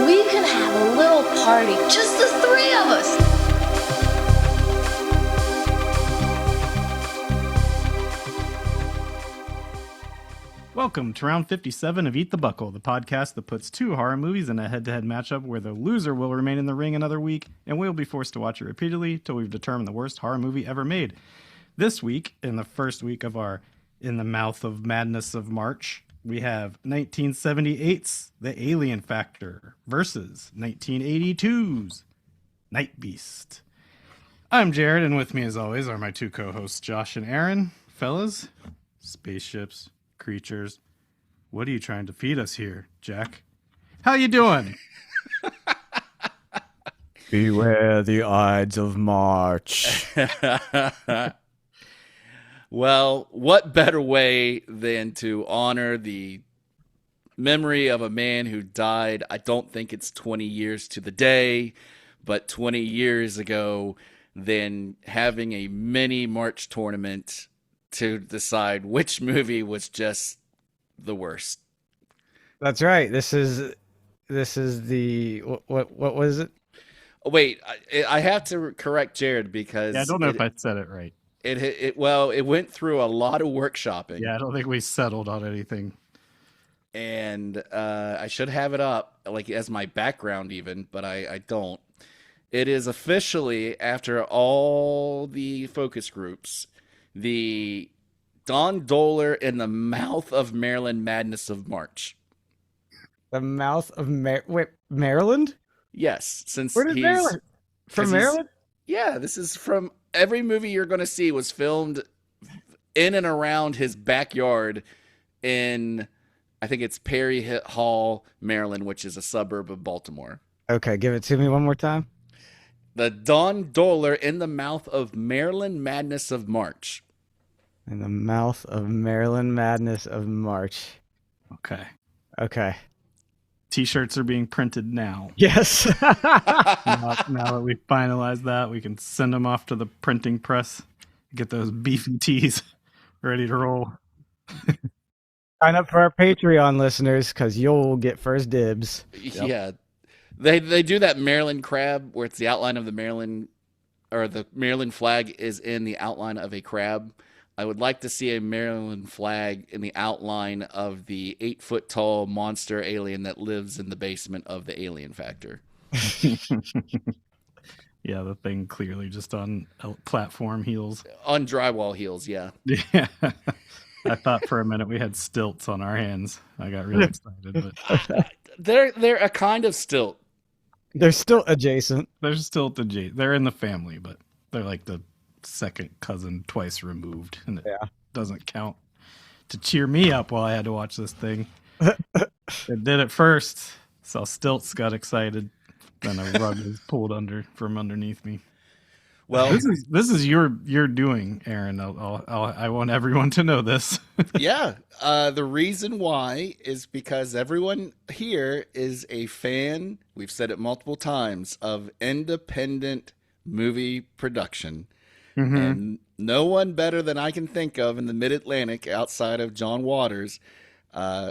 We can have a little party, just the three of us. Welcome to round 57 of Eat the Buckle, the podcast that puts two horror movies in a head-to-head matchup where the loser will remain in the ring another week, and we'll be forced to watch it repeatedly till we've determined the worst horror movie ever made. This week, in the first week of our In the Mouth of Madness of March, we have 1978's The Alien Factor versus 1982's Nightbeast. I'm Jared, and with me as always are my two co-hosts, Josh and Aaron. Fellas, spaceships, creatures, what are you trying to feed us here, Jack? How you doing? Beware the Ides of March. Well, what better way than to honor the memory of a man who died, I don't think it's 20 years to the day, but 20 years ago, than having a mini March tournament to decide which movie was just the worst. That's right. This is the what was it? Wait, I have to correct Jared because I don't know if I said it right. It went through a lot of workshopping. Yeah, I don't think we settled on anything. And I should have it up like as my background even, but I don't. It is officially, after all the focus groups, the Don Dohler in the Mouth of Maryland Madness of March. The Mouth of Maryland? Yes, since Where is Maryland? From Maryland? Yeah, this is from every movie you're going to see was filmed in and around his backyard in, I think it's Perry Hall, Maryland, which is a suburb of Baltimore. Okay, give it to me one more time. The Don Dohler in the Mouth of Maryland Madness of March. In the Mouth of Maryland Madness of March. Okay. T-shirts are being printed now. Yes. now that we've finalized that, we can send them off to the printing press. Get those beefy tees ready to roll. Sign up for our Patreon listeners because you'll get first dibs. Yep. Yeah. They do that Maryland crab where it's the outline of the Maryland, or the Maryland flag is in the outline of a crab. I would like to see a Maryland flag in the outline of the 8-foot-tall monster alien that lives in the basement of the Alien Factor. Yeah, the thing clearly just on platform heels. On drywall heels, yeah. Yeah. I thought for a minute we had stilts on our hands. I got really excited. But They're a kind of stilt. They're still adjacent. They're stilt adjacent. They're in the family, but they're like the second cousin twice removed, and it doesn't count to cheer me up while I had to watch this thing. It did it first, so stilts got excited. Then a rug was pulled from underneath me. Well, this is your doing, Aaron. I want everyone to know this. Yeah, the reason why is because everyone here is a fan. We've said it multiple times of independent movie production. Mm-hmm. And no one better than I can think of in the Mid-Atlantic outside of John Waters,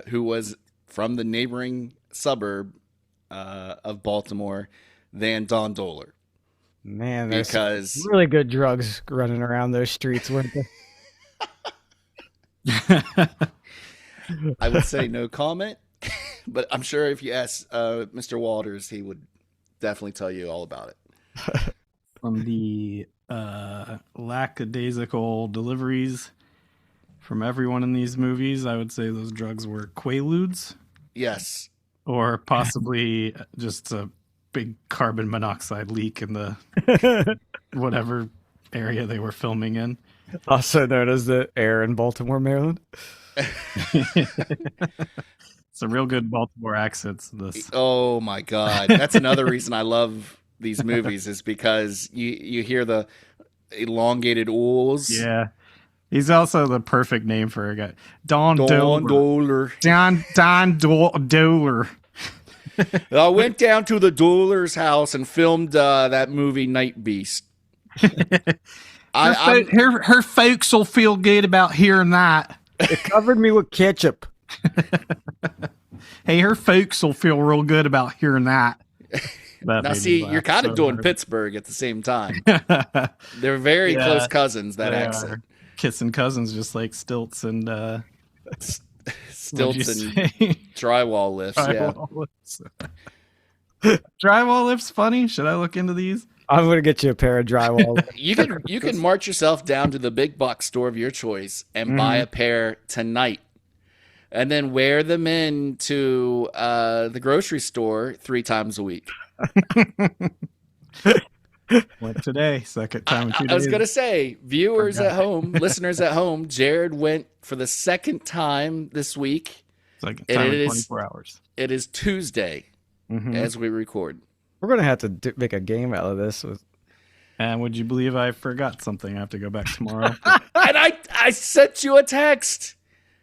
who was from the neighboring suburb of Baltimore, than Don Dohler. Man, there's really good drugs running around those streets, weren't there? I would say no comment, but I'm sure if you ask Mr. Waters, he would definitely tell you all about it. From the lackadaisical deliveries from everyone in these movies, I would say those drugs were Quaaludes. Yes. Or possibly just a big carbon monoxide leak in the whatever area they were filming in. Also known as the air in Baltimore, Maryland. Some real good Baltimore accents. This. Oh my God. That's another reason I love these movies is because you hear the elongated oohs. Yeah. He's also the perfect name for a guy. Don Dohler. Don Dohler. I went down to the Dohler's house and filmed that movie Nightbeast. Her folks will feel good about hearing that. It covered me with ketchup. Hey, her folks will feel real good about hearing that. Now, see, you're kind of doing Pittsburgh at the same time. They're very close cousins, that accent. Are. Kissing cousins, just like Stilts and... Stilts and drywall lifts, Drywall lifts funny? Should I look into these? I'm going to get you a pair of drywall. You can march yourself down to the big box store of your choice and buy a pair tonight. And then wear them into the grocery store 3 times a week. Went today, second time in 2 days. I was going to say, viewers at home, listeners at home, Jared went for the second time this week. Second time in 24 hours. It is Tuesday as we record. We're going to have to make a game out of this. And would you believe I forgot something? I have to go back tomorrow. And I sent you a text.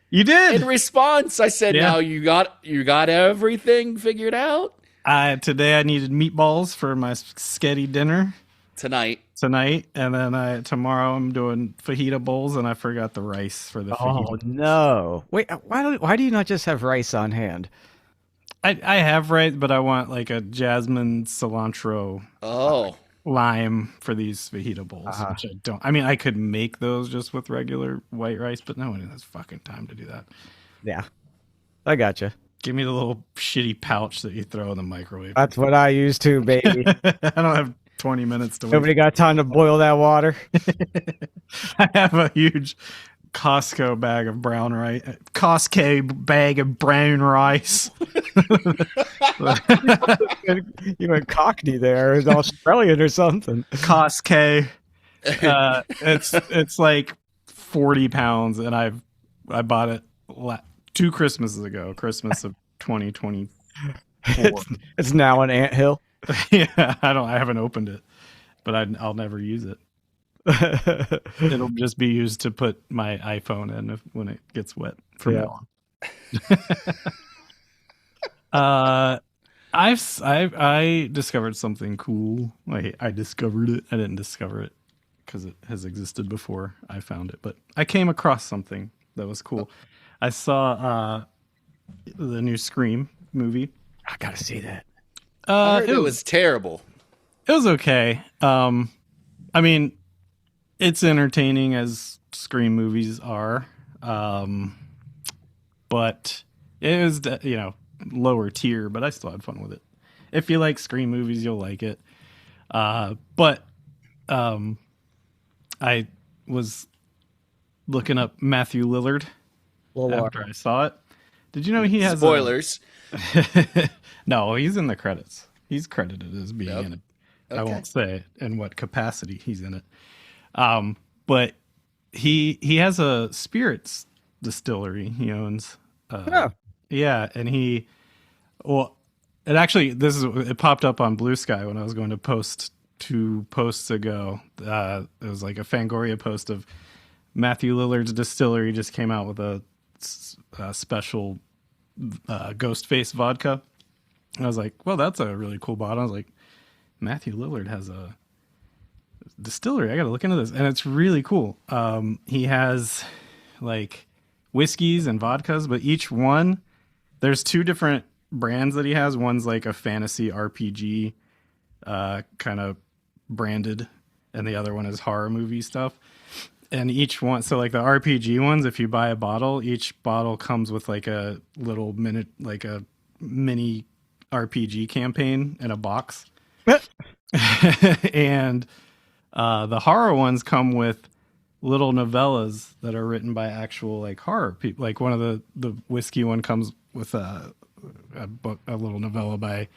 You did? In response, I said, "No, you got everything figured out." Today I needed meatballs for my sketty dinner. Tonight, and then tomorrow I'm doing fajita bowls, and I forgot the rice for the fajita. Oh no! Wait, why do you not just have rice on hand? I have rice, but I want like a jasmine cilantro. Lime for these fajita bowls, which I don't. I mean, I could make those just with regular white rice, but no one has fucking time to do that. Yeah, I gotcha. Give me the little shitty pouch that you throw in the microwave. That's what I use too, baby. I don't have 20 minutes to wait. Nobody got time to boil that water. I have a huge Costco bag of brown rice. Costco bag of brown rice. You went Cockney there. It's Australian or something. Costco. It's like 40 pounds, and I bought it 2 Christmases ago. Christmas of 2024. It's now an anthill. Yeah, I haven't opened it, but I'll never use it. It'll just be used to put my iPhone in when it gets wet from now on. I discovered something cool. I discovered it. I didn't discover it because it has existed before I found it, but I came across something that was cool. I saw the new Scream movie. I gotta see that. I heard it was terrible. It was okay. I mean, it's entertaining as Scream movies are, but it was lower tier. But I still had fun with it. If you like Scream movies, you'll like it. But I was looking up Matthew Lillard after I saw it. Did you know he has spoilers? No, he's in the credits. He's credited as being in it. Okay. I won't say in what capacity he's in it. But he has a spirits distillery he owns. Yeah, and it popped up on Blue Sky when I was going to post 2 posts ago. It was like a Fangoria post of Matthew Lillard's distillery just came out with a special Ghostface vodka. And I was like, well, that's a really cool bottle. I was like, Matthew Lillard has a distillery. I got to look into this. And it's really cool. He has like whiskeys and vodkas, but each one, there's 2 different brands that he has. One's like a fantasy RPG kind of branded, and the other one is horror movie stuff. And each one, so like the RPG ones, if you buy a bottle, each bottle comes with like a little mini RPG campaign in a box. And the horror ones come with little novellas that are written by actual like horror people. Like one of the whiskey one comes with a little novella by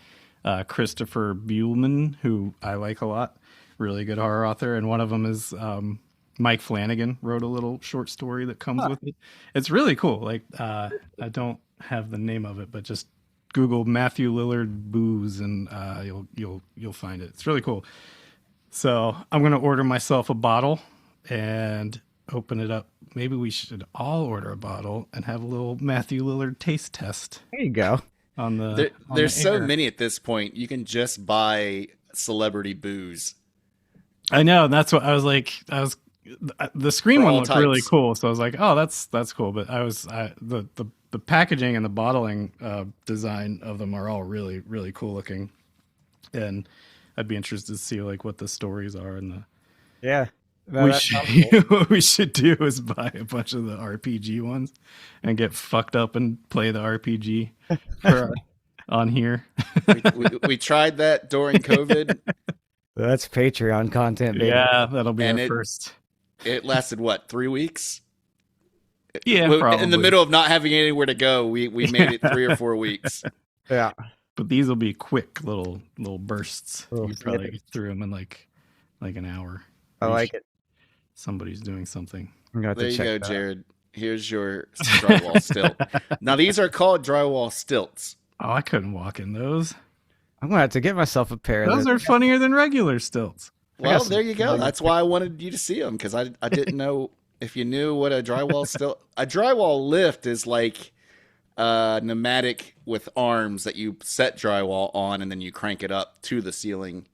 Christopher Buhlman, who I like a lot, really good horror author. And one of them is Mike Flanagan wrote a little short story that comes with it. It's really cool. Like I don't have the name of it, but just Google Matthew Lillard booze and you'll find it. It's really cool. So I'm gonna order myself a bottle and open it up. Maybe we should all order a bottle and have a little Matthew Lillard taste test. There you go. There's so many at this point. You can just buy celebrity booze. I know. That's what I was like. I was The screen For one all looked really types. cool, so I was like, "Oh, that's cool." But the packaging and the bottling design of them are all really really cool looking, and I'd be interested to see like what the stories are. And Yeah. No, that sounds cool. what we should do is buy a bunch of the RPG ones and get fucked up and play the RPG on here. We tried that during COVID, That's Patreon content, baby. Yeah, that'll be And our it- first. it lasted what, 3 weeks? Yeah, Well, probably. in the middle of not having anywhere to go, we made it 3 or 4 weeks. Yeah. But these will be quick little bursts. Little You probably snippets. get through them in like an hour. I like it. Somebody's doing something. I'm gonna have There to you check go, that out. Jared. Here's your drywall stilt. Now these are called drywall stilts. Oh, I couldn't walk in those. I'm gonna have to get myself a pair. Those are funnier than regular stilts. Well, some there you go. like- That's why I wanted you to see them, because I didn't know if you knew what a drywall stilt. A drywall lift is like pneumatic with arms that you set drywall on and then you crank it up to the ceiling,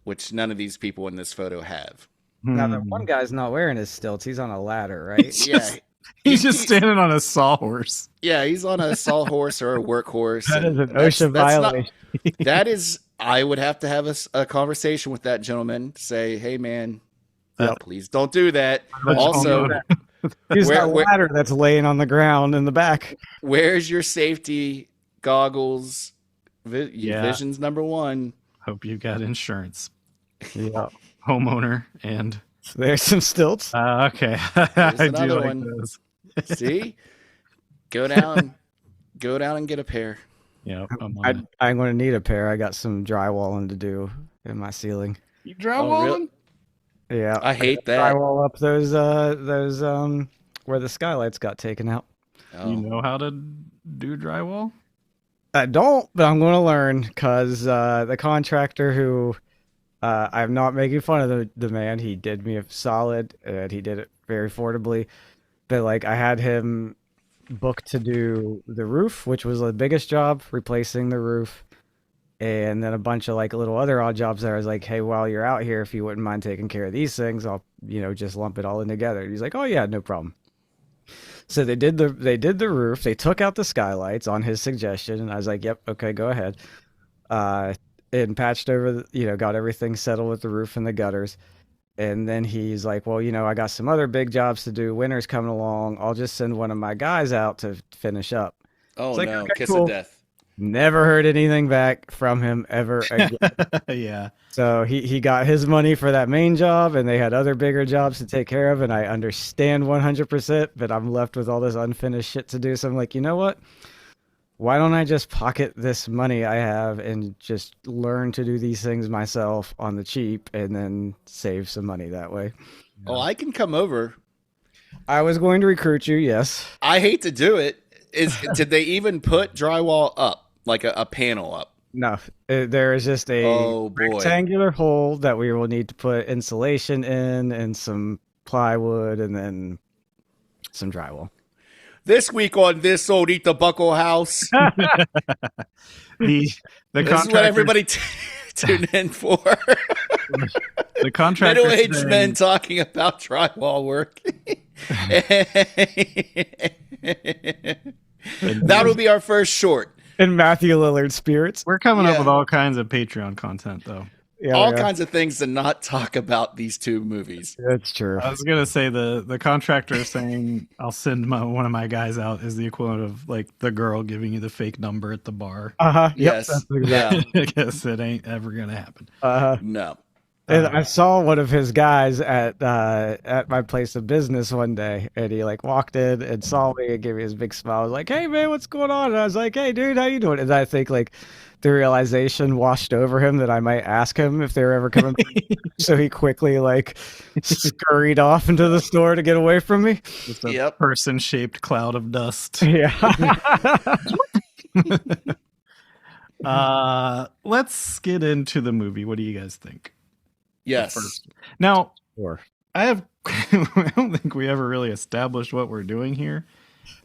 which none of these people in this photo have. Now the Hmm. one guy's not wearing his stilts. He's on a ladder, right? He's Yeah, just, he's just standing on a sawhorse. yeah, he's on a sawhorse or a workhorse. That and is an that's- OSHA that's not- violation. that is, I would have to have a conversation with that gentleman. Say, hey man, please don't do that. Also, He's Where- got a where- ladder that's laying on the ground in the back. where's your safety goggles? Yeah. Vision's number one. Hope you got insurance, Yeah. homeowner, and There's some stilts. okay. I do another like one. those. See, go down and get a pair. Yeah, I'm on it. I'm going to need a pair. I got some drywalling to do in my ceiling. You Oh, drywalling? Yeah. I hate that. Drywall up those where the skylights got taken out. Oh. You know how to do drywall? I don't, but I'm going to learn because the contractor who I'm not making fun of the man. He did me a solid, and he did it very affordably. But like, I had him booked to do the roof, which was the biggest job, replacing the roof, and then a bunch of like little other odd jobs there. I was like, hey, while you're out here, if you wouldn't mind taking care of these things, I'll just lump it all in together. He's like, oh yeah, no problem. So they did the roof. They took out the skylights on his suggestion, and I was like, "Yep, okay, go ahead." And patched over, got everything settled with the roof and the gutters. And then he's like, "Well, I got some other big jobs to do. Winter's coming along. I'll just send one of my guys out to finish up." Oh It's like, no, okay, kiss cool. of death. Never heard anything back from him ever again. Yeah. So he got his money for that main job, and they had other bigger jobs to take care of, and I understand 100%, but I'm left with all this unfinished shit to do. So I'm like, you know what? Why don't I just pocket this money I have and just learn to do these things myself on the cheap and then save some money that way? Oh, I can come over. I was going to recruit you, yes. I hate to do it. Did they even put drywall up, like a panel up? No, there is just a Oh boy. rectangular hole that we will need to put insulation in and some plywood and then some drywall. This week on This Old Eat the Buckle House, The this is what contractor, everybody tune in for. the contractor Middle-aged saying- men talking about drywall work. That'll be our first short. And Matthew Lillard spirits. We're coming up Yeah. with all kinds of Patreon content, though. Yeah, All yeah. kinds of things to not talk about these two movies. That's true. I was gonna say the contractor saying I'll send one of my guys out is the equivalent of like the girl giving you the fake number at the bar. Uh-huh. Yep, Yes. that's exactly. Yeah. I guess it ain't ever gonna happen. Uh-huh. No. And I saw one of his guys at my place of business one day, and he like walked in and saw me and gave me his big smile. I was like, "Hey man, what's going on?" And I was like, "Hey dude, how you doing?" And I think like the realization washed over him that I might ask him if they're ever coming. So he quickly like scurried off into the store to get away from me. Just a Yep. person-shaped cloud of dust. Yeah. Let's get into the movie. What do you guys think? Yes. First. Now, Sure. I don't think we ever really established what we're doing here,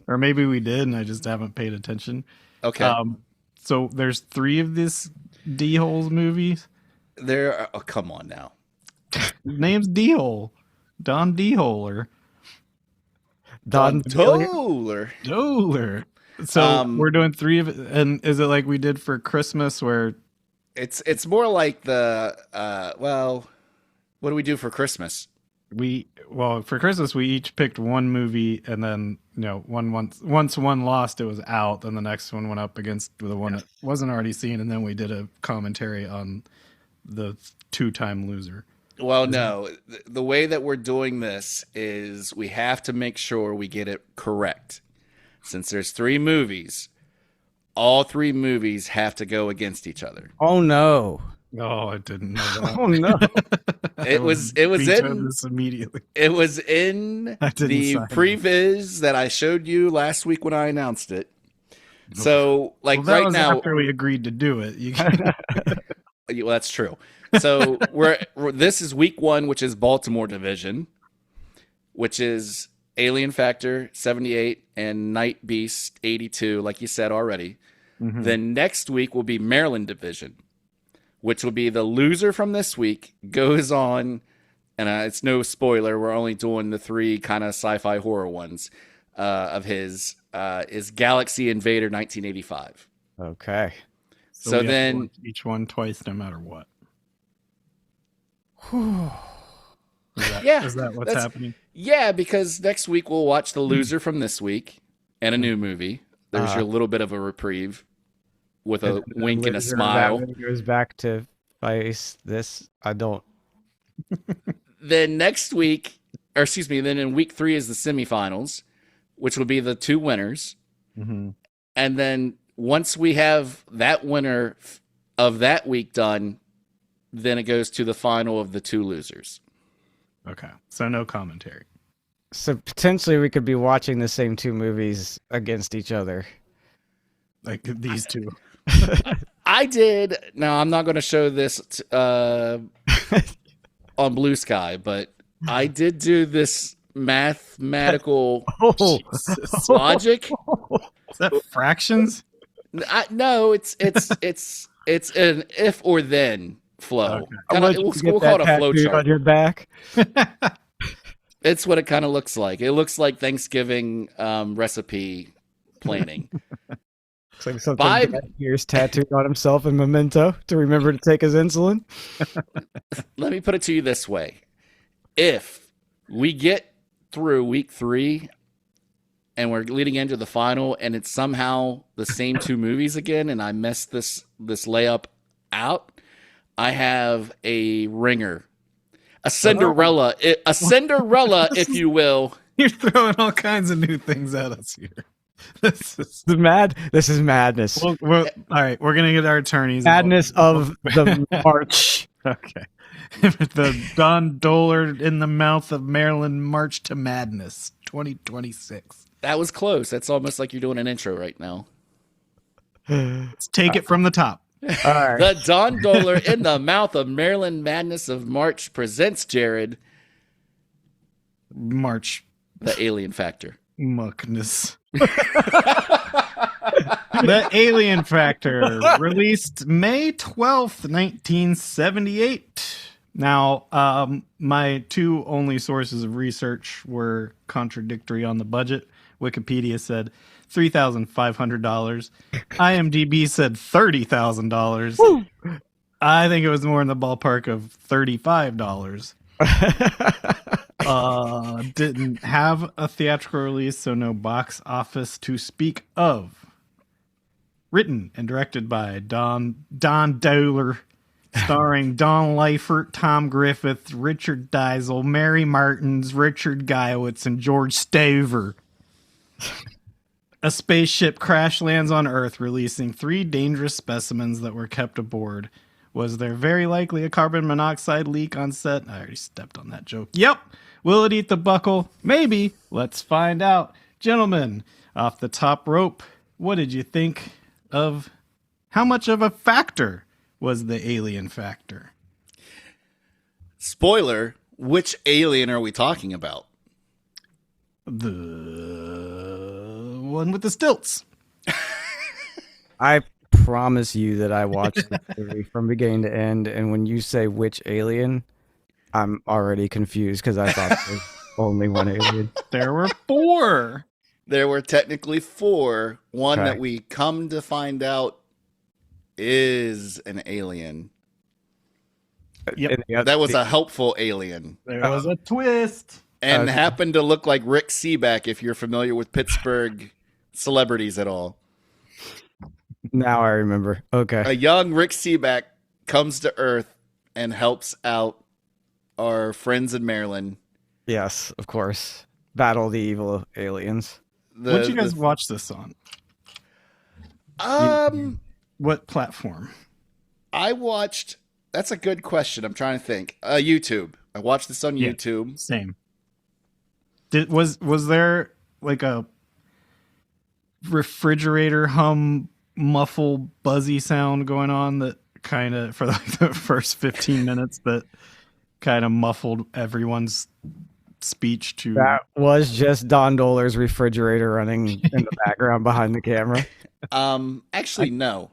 or maybe we did, and I just haven't paid attention. Okay. So there's 3 of this D-Holes movies. Oh, come on now. His name's D-Hole. Don Dohler. Don Dohler. Dohler. So we're doing 3 of it, and is it like we did for Christmas where It's more like the well, what do we do for Christmas? for Christmas we each picked one movie, and then once one lost, it was out, then the next one went up against the one that wasn't already seen, and then we did a commentary on the 2-time loser. Well, no. The way that we're doing this is we have to make sure we get it correct. Since there's 3 movies, all 3 movies have to go against each other. Oh no! Oh, I didn't know that. Oh no! It was in this immediately. It was in the previs that I showed you last week when I announced it. So, like that right was now, after we agreed to do it. well, that's true. So this is week 1, which is Baltimore Division, which is Alien Factor 78 and Nightbeast 82, like you said already. Mm-hmm. Then next week will be Maryland Division, which will be the loser from this week goes on, and it's no spoiler, we're only doing the 3 kind of sci-fi horror ones of his, is Galaxy Invader 1985. Okay. So then each one twice, no matter what. Is that what's happening? Yeah, because next week we'll watch the loser from this week and a new movie. There's your little bit of a reprieve with a wink and a smile. That goes back to face this. I don't. Then next week, then in week 3 is the semifinals, which will be the 2 winners. Mm-hmm. And then once we have that winner of that week done, then it goes to the final of the 2 losers. Okay, so no commentary. So potentially we could be watching the same 2 movies against each other. Like these 2. I did. Now, I'm not going to show this on Blue Sky, but I did do this mathematical logic. Is that fractions? No, it's an if or then flow. Okay. We'll call it a flow chart on your back. It's what it kind of looks like. It looks like Thanksgiving recipe planning. Looks like something Dad here's tattooed on himself in Memento to remember to take his insulin. Let me put it to you this way. If we get through week 3 and we're leading into the final and it's somehow the same 2 movies again and I mess this layup out, I have a ringer. A Cinderella, if you will. You're throwing all kinds of new things at us here. This is madness. All right, we're gonna get our attorneys. Madness of the March. Okay. The Don Dohler in the mouth of Maryland March to Madness 2026. That was close. That's almost like you're doing an intro right now. Let's take it from the top. All right. The Don Dohler in the mouth of Maryland Madness of March presents Jared. March. The Alien Factor. Muckness. The Alien Factor, released May 12th, 1978. Now, my 2 only sources of research were contradictory on the budget. Wikipedia said $3,500. IMDb said $30,000. I think it was more in the ballpark of $35. Didn't have a theatrical release, so no box office to speak of. Written and directed by Don Dohler, starring Don Leifert, Tom Griffith, Richard Diesel, Mary Martins, Richard Guyowitz, and George Staver. A spaceship crash lands on Earth, releasing 3 dangerous specimens that were kept aboard. Was there very likely a carbon monoxide leak on set? I already stepped on that joke. Yep. Will it eat the buckle? Maybe. Let's find out. Gentlemen, off the top rope, what did you think of how much of a factor was the Alien Factor? Spoiler, which alien are we talking about? The one with the stilts. I promise you that I watched the movie from beginning to end, and when you say which alien, I'm already confused because I thought there was only one alien. There were 4. There were technically 4. One Okay. that we come to find out is an alien. Yep. And the That was a helpful alien. There was a twist. And Okay. happened to look like Rick Seaback if you're familiar with Pittsburgh celebrities at all. Now I remember. Okay. A young Rick Seaback comes to Earth and helps out our friends in Maryland. Yes, of course. Battle the evil aliens. What'd you guys watch this on? What platform? I watched. That's a good question. I'm trying to think. YouTube. I watched this on Yeah. YouTube. Same. Was there like a refrigerator hum muffle buzzy sound going on that kind of for like the first 15 minutes that kind of muffled everyone's speech to That was just Don Dohler's refrigerator running in the background behind the camera. Actually, no.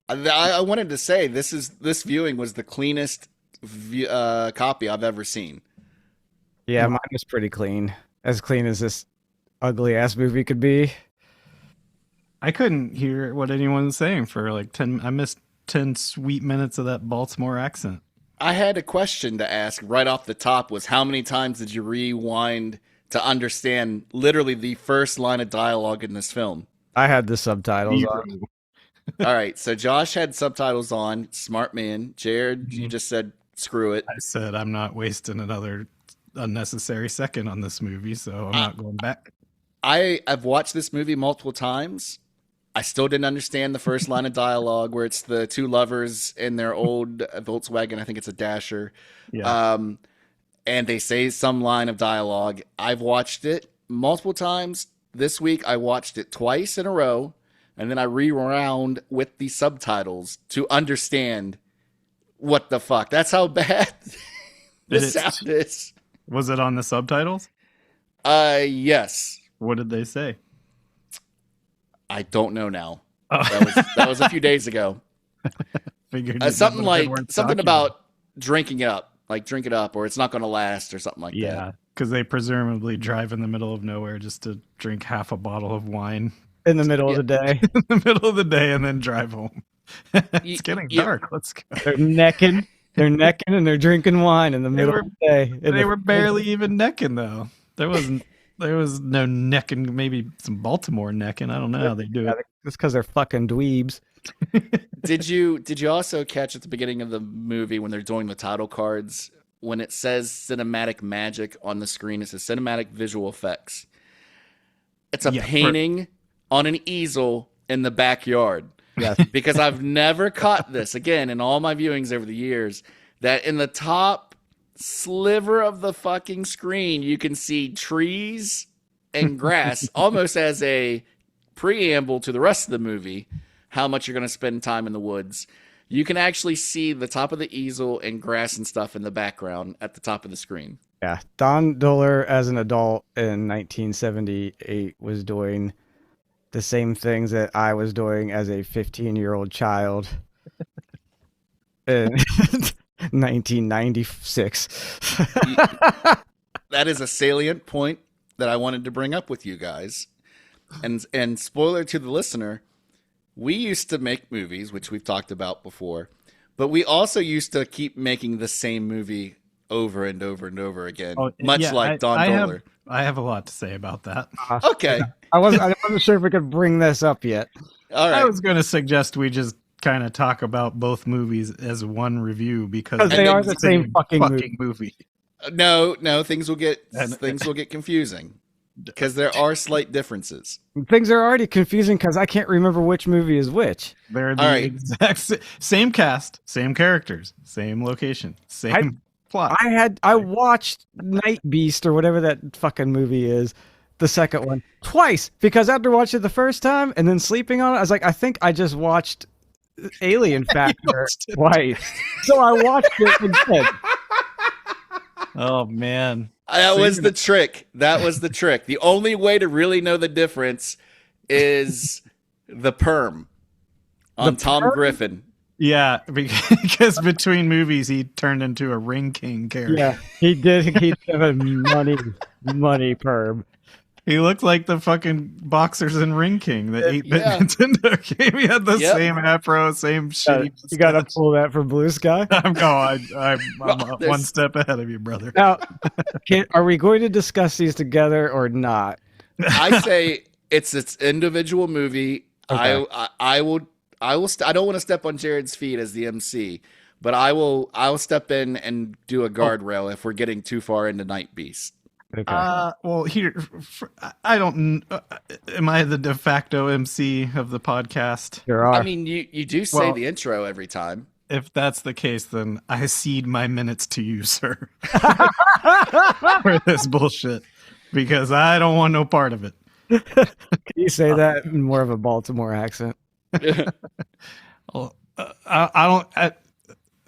I wanted to say this viewing was the cleanest copy I've ever seen. Yeah, mine was pretty clean. As clean as this ugly ass movie could be. I couldn't hear what anyone was saying for like 10. I missed 10 sweet minutes of that Baltimore accent. I had a question to ask right off the top was how many times did you rewind to understand literally the first line of dialogue in this film? I had the subtitles on. All right, so Josh had subtitles on, smart man. Jared, you just said screw it. I said I'm not wasting another unnecessary second on this movie, so I'm not going back. I've watched this movie multiple times. I still didn't understand the first line of dialogue where it's the 2 lovers in their old Volkswagen. I think it's a Dasher. Yeah. And they say some line of dialogue. I've watched it multiple times. This week, I watched it twice in a row. And then I rewound with the subtitles to understand what the fuck. That's how bad this sound is. Was it on the subtitles? Yes. What did they say? I don't know now. Oh. That was a few days ago. Figured Something it like weren't something talking about drinking it up, like drink it up, or it's not going to last, or something like that. Yeah, because they presumably drive in the middle of nowhere just to drink half a bottle of wine In the middle of the day. in the middle of the day and then drive home. It's getting Yeah. dark. Let's go. They're necking. They're necking and they're drinking wine in the middle of the day. They were barely even necking though. There was no necking. Maybe some Baltimore necking. I don't know how they do it. It's because they're fucking dweebs. Did you also catch at the beginning of the movie when they're doing the title cards when it says cinematic magic on the screen? It says cinematic visual effects. It's a painting on an easel in the backyard. Yes. Because I've never caught this again in all my viewings over the years that in the top sliver of the fucking screen you can see trees and grass almost as a preamble to the rest of the movie, how much you're going to spend time in the woods. You can actually see the top of the easel and grass and stuff in the background at the top of the screen. Yeah. Don Dohler, as an adult in 1978, was doing the same things that I was doing as a 15-year-old child in 1996. That is a salient point that I wanted to bring up with you guys. And spoiler to the listener, we used to make movies, which we've talked about before, but we also used to keep making the same movie over and over and over again, like Don Dohler. I have a lot to say about that. Okay. I wasn't sure if we could bring this up yet. All right. I was going to suggest we just kind of talk about both movies as one review because they are the same fucking movie. No, things will get confusing because there are slight differences. Things are already confusing because I can't remember which movie is which. They're the All right. exact same cast, same characters, same location, same plot. I watched Nightbeast or whatever that fucking movie is, the second one, twice because after watching it the first time and then sleeping on it, I was like, I think I just watched Alien Factor twice. So I watched it again. Oh man. That was the trick. The only way to really know the difference is the perm on Tom Griffin. Yeah, because between movies he turned into a Ring King character. Yeah, he did. He's a money perm. He looked like the fucking boxers in Ring King, the 8-bit yeah. Nintendo game. He had the Yep. same afro, same shitty. You got to mustache. pull that from Blue Sky. I'm Well, one step ahead of you, brother. Now, are we going to discuss these together or not? I say it's its individual movie. Okay. I don't want to step on Jared's feet as the MC, but I'll step in and do a guardrail if we're getting too far into Nightbeast. Okay. Well, here, I don't. Am I the de facto MC of the podcast? there are. I mean, you do say Well- the intro every time. If that's the case, then I cede my minutes to you, sir, for this bullshit, because I don't want no part of it. Can you say that in more of a Baltimore accent? Well, I don't.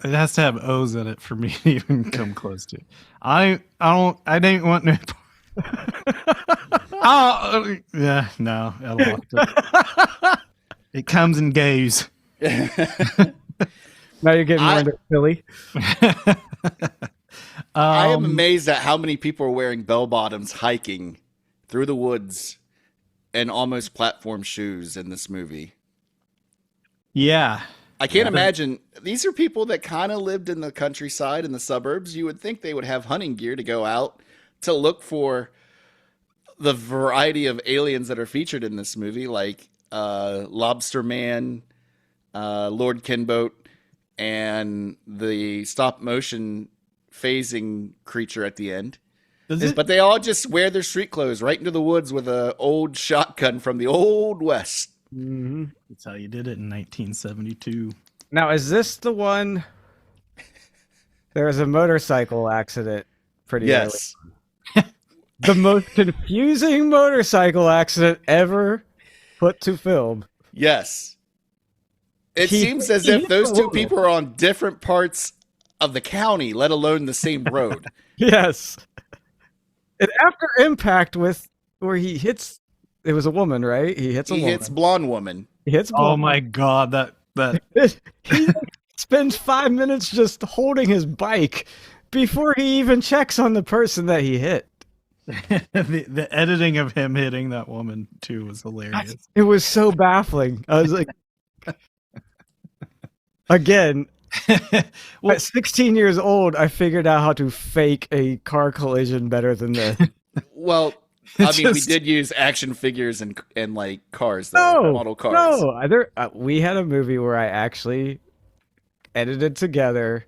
It has to have O's in it for me to even come close to. I didn't want no. Oh, yeah, no, I lost it. It comes and goes. Now you're getting more into Philly. I am amazed at how many people are wearing bell bottoms hiking through the woods and almost platform shoes in this movie. Yeah, I can't imagine. These are people that kind of lived in the countryside in the suburbs. You would think they would have hunting gear to go out to look for the variety of aliens that are featured in this movie, like Lobster Man, Lord Kenboat, and the stop motion phasing creature at the end. But they all just wear their street clothes right into the woods with an old shotgun from the old west. Mm-hmm. That's how you did it in 1972. Now, is this the one? There was a motorcycle accident pretty Yes. early. The most confusing motorcycle accident ever put to film. Yes. It He- seems as he if hit those the two wall. people are on different parts of the county, let alone the same road. Yes. And after impact with where he hits, it was a woman, right? He hits a He woman. hits blonde woman. He hits a Oh woman. my god, that He spends 5 minutes just holding his bike before he even checks on the person that he hit. the editing of him hitting that woman too was hilarious. It was so baffling. I was like, again, Well, at 16 years old, I figured out how to fake a car collision better than this. Well, I mean, we Just- did use action figures and like cars, though, model cars. No. We had a movie where I actually edited together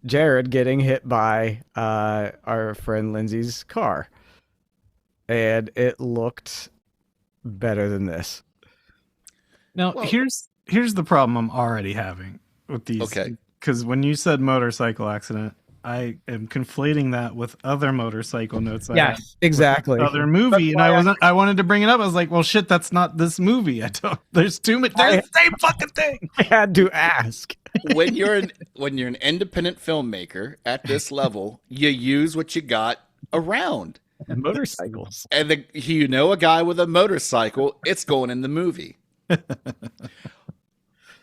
Jared getting hit by our friend Lindsay's car, and it looked better than this. now Well- here's the problem I'm already having with these. Okay. Because when you said motorcycle accident, I am conflating that with other motorcycle notes. I had exactly. other movie, and I wanted to bring it up. I was like, well, shit, that's not this movie. I don't. There's too much. There's the same fucking thing. I had to ask. When you're an independent filmmaker at this level, you use what you got around. Motorcycles. And a guy with a motorcycle, it's going in the movie.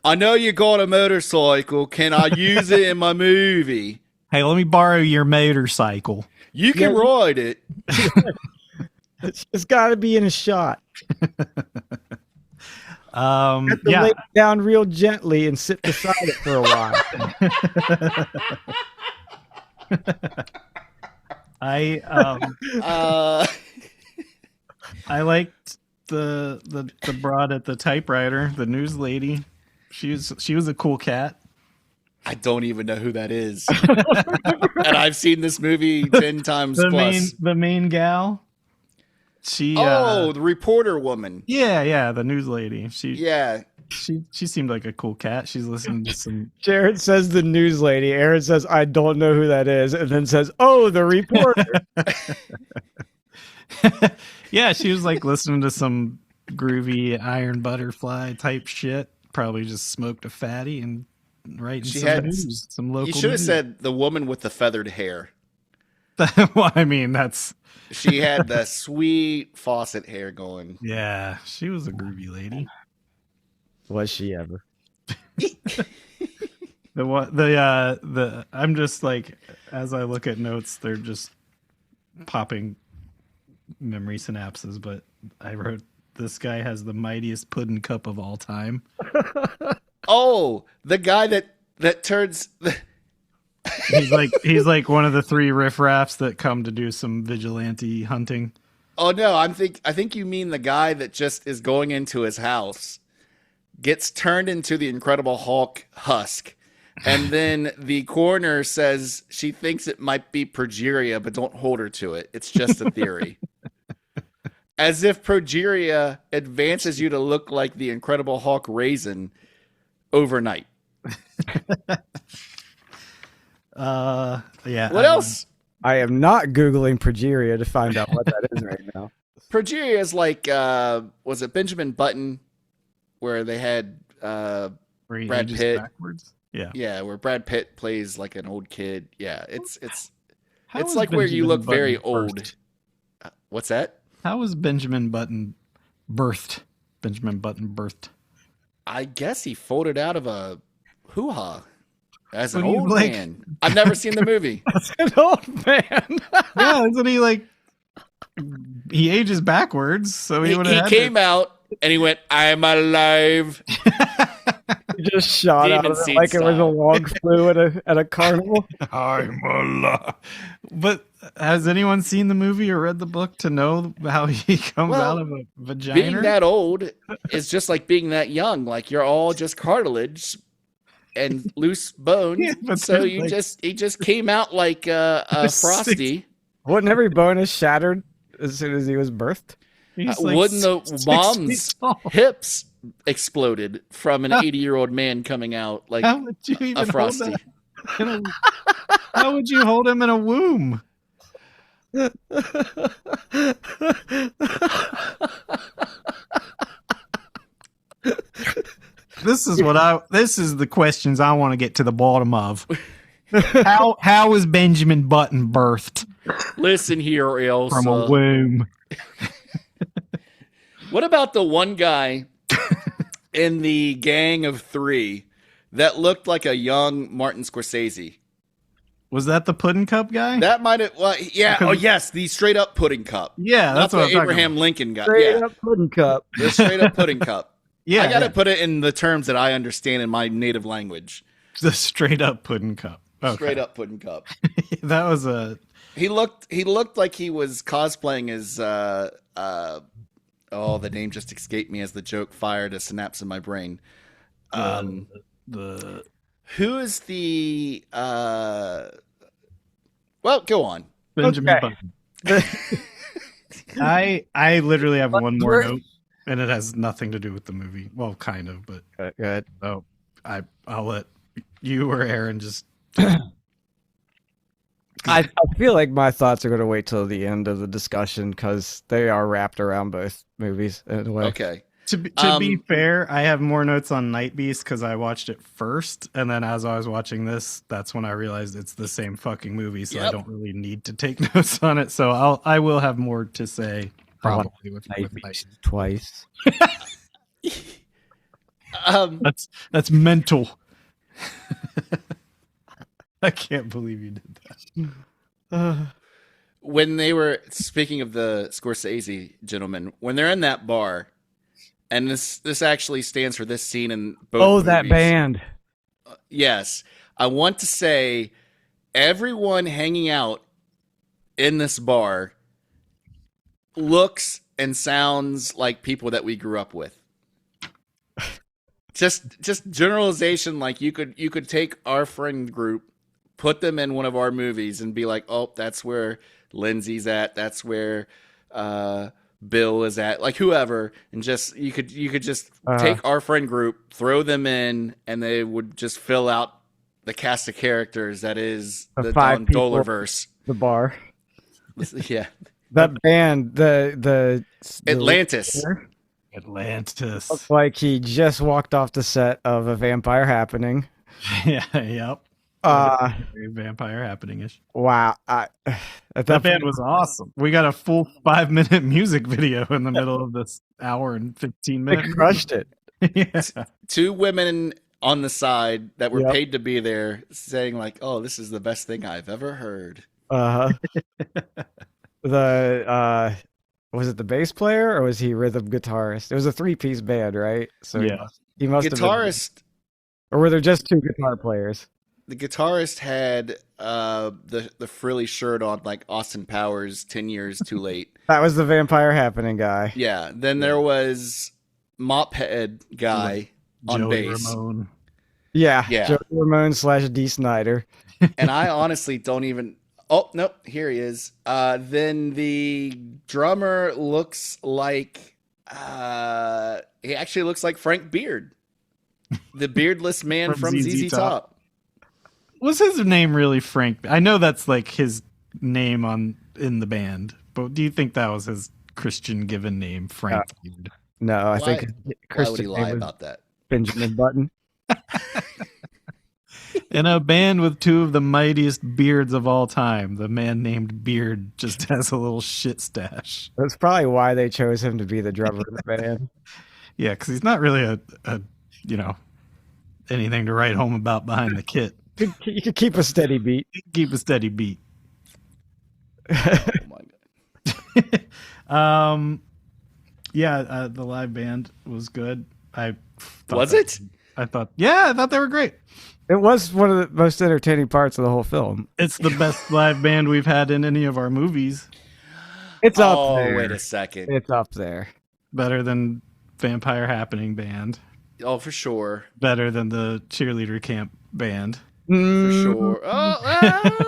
I know you got a motorcycle. Can I use it in my movie? Hey, let me borrow your motorcycle. You can ride it. It's got to be in a shot. Have to lay it down real gently and sit beside it for a while. I liked the broad at the typewriter, the news lady. She was a cool cat. I don't even know who that is. And I've seen this movie 10 times plus. The main gal. She the reporter woman. yeah, the news lady. Yeah. She seemed like a cool cat. She's listening to some Jared says the news lady. Aaron says, I don't know who that is. And then says, oh, the reporter. yeah, she was like listening to some groovy Iron Butterfly type shit. Probably just smoked a fatty and writing She some had- news, some local. You should have news. said the woman with the feathered hair. Well, I mean, that's She had the sweet faucet hair going. yeah. She was a groovy lady. Was she ever? I'm just like, as I look at notes, they're just popping memory synapses. But I wrote, this guy has the mightiest pudding cup of all time. Oh, the guy that turns. He's like one of the three riffraffs that come to do some vigilante hunting. Oh no, I think you mean the guy that just is going into his house, gets turned into the Incredible Hulk husk, and then the coroner says she thinks it might be progeria, but don't hold her to it. It's just a theory. As if progeria advances you to look like the Incredible Hulk raisin overnight. Yeah. What else? I am not Googling progeria to find out what that is right now. Progeria is like, was it Benjamin Button, where they had Where he Brad ages Pitt backwards. Yeah. Yeah, where Brad Pitt plays like an old kid. Yeah, it's How it's was like where you Benjamin look Button very birthed? old. What's that? How was Benjamin Button birthed? Benjamin Button birthed. I guess he folded out of a hoo-ha as an What do you old like? man. I've never seen the movie. That's an old man. Yeah, isn't he like? He ages backwards, so he would He have. came out and he went, "I'm alive." He just shot out Demon of it seed like it was a style. log flu at a carnival. I'm alive. But has anyone seen the movie or read the book to know how he comes Well, out of a vagina? Being that old is just like being that young. Like you're all just cartilage and loose bones. Yeah, but so there's, you like- he just came out like a There's Frosty. Wasn't every bonus shattered as soon as he was birthed? He's Wouldn't the 6 mom's feet tall. hips exploded from an 80-year-old man coming out like How would you even a hold Frosty? that in a- how would you hold him in a womb? This is the questions I want to get to the bottom of. How was Benjamin Button birthed Listen here, Elsa. from a womb? What about the one guy in the gang of three that looked like a young Martin Scorsese? Was that the pudding cup guy? That might have, well, yeah. Because- Oh, yes, the straight up pudding cup. Yeah, Not that's what the I'm talking Abraham about. Lincoln guy. Straight Yeah, up pudding cup. the straight up pudding cup. Yeah, I got to yeah. put it in the terms that I understand in my native language. The straight up pudding cup. Okay. Straight up pudding cup. That was a He looked like he was cosplaying as the name just escaped me as the joke fired a synapse in my brain. the Who is the well, go on. Benjamin Okay. Button. I literally have one more Button. note, and it has nothing to do with the movie. Well, kind of, but Good. oh, I'll let you or Aaron just. I feel like my thoughts are going to wait till the end of the discussion because they are wrapped around both movies in a way. Okay. To be fair, I have more notes on Nightbeast because I watched it first, and then as I was watching this, that's when I realized it's the same fucking movie, so I Yep. don't really need to take notes on it. So I will have more to say probably with Nightbeast twice. That's mental. I can't believe you did that. When they were speaking of the Scorsese gentleman, when they're in that bar, and this actually stands for this scene in both. Oh, that movies. band. Yes, I want to say everyone hanging out in this bar looks and sounds like people that we grew up with. Just generalization, like you could take our friend group, put them in one of our movies, and be like, oh, that's where Lindsay's at. That's where Bill is at. Like whoever, and just you could just take our friend group, throw them in, and they would just fill out the cast of characters that is The the five Don people. Dohlerverse. The bar. Yeah, That band, the Atlantis. leader Atlantis. looks like he just walked off the set of A Vampire Happening. Yeah, yep. Very vampire happening ish. Wow. At That band was awesome. We got a full 5-minute music video in the middle of this hour and 15 They minutes. crushed it. Yeah. Two women on the side that were Yep. paid to be there saying like, oh, this is the best thing I've ever heard. The was it the bass player or was he rhythm guitarist? It was a 3-piece band, right? So Yeah. he must have been, Guitarist, or were there just 2 guitar players? the guitarist had the frilly shirt on like Austin Powers 10 years too late. That was the Vampire Happening guy. Yeah. Then there was Mophead guy on Joey bass. Ramone. Yeah, Yeah. Joe Ramone / D. Snyder. And I honestly don't even. Oh, nope. Here he is. Then the drummer looks like. He actually looks like Frank Beard, the beardless man From from ZZ ZZ Top. Was his name really Frank? I know that's like his name in the band, but do you think that was his Christian given name, Frank? Beard? No, I Why- think Why would Christian he lie name was about that? Benjamin Button. In a band with 2 of the mightiest beards of all time, the man named Beard just has a little shit stash. That's probably why they chose him to be the drummer of the band. Yeah, because he's not really a anything to write home about behind the kit. You could keep a steady beat. Keep a steady beat. Oh my God. The live band was good. I Was it? I thought they were great. It was one of the most entertaining parts of the whole film. It's the best live band we've had in any of our movies. It's up Oh, there. wait a second. It's up there. Better than Vampire Happening band. Oh, for sure. Better than the cheerleader camp band. For sure. Oh,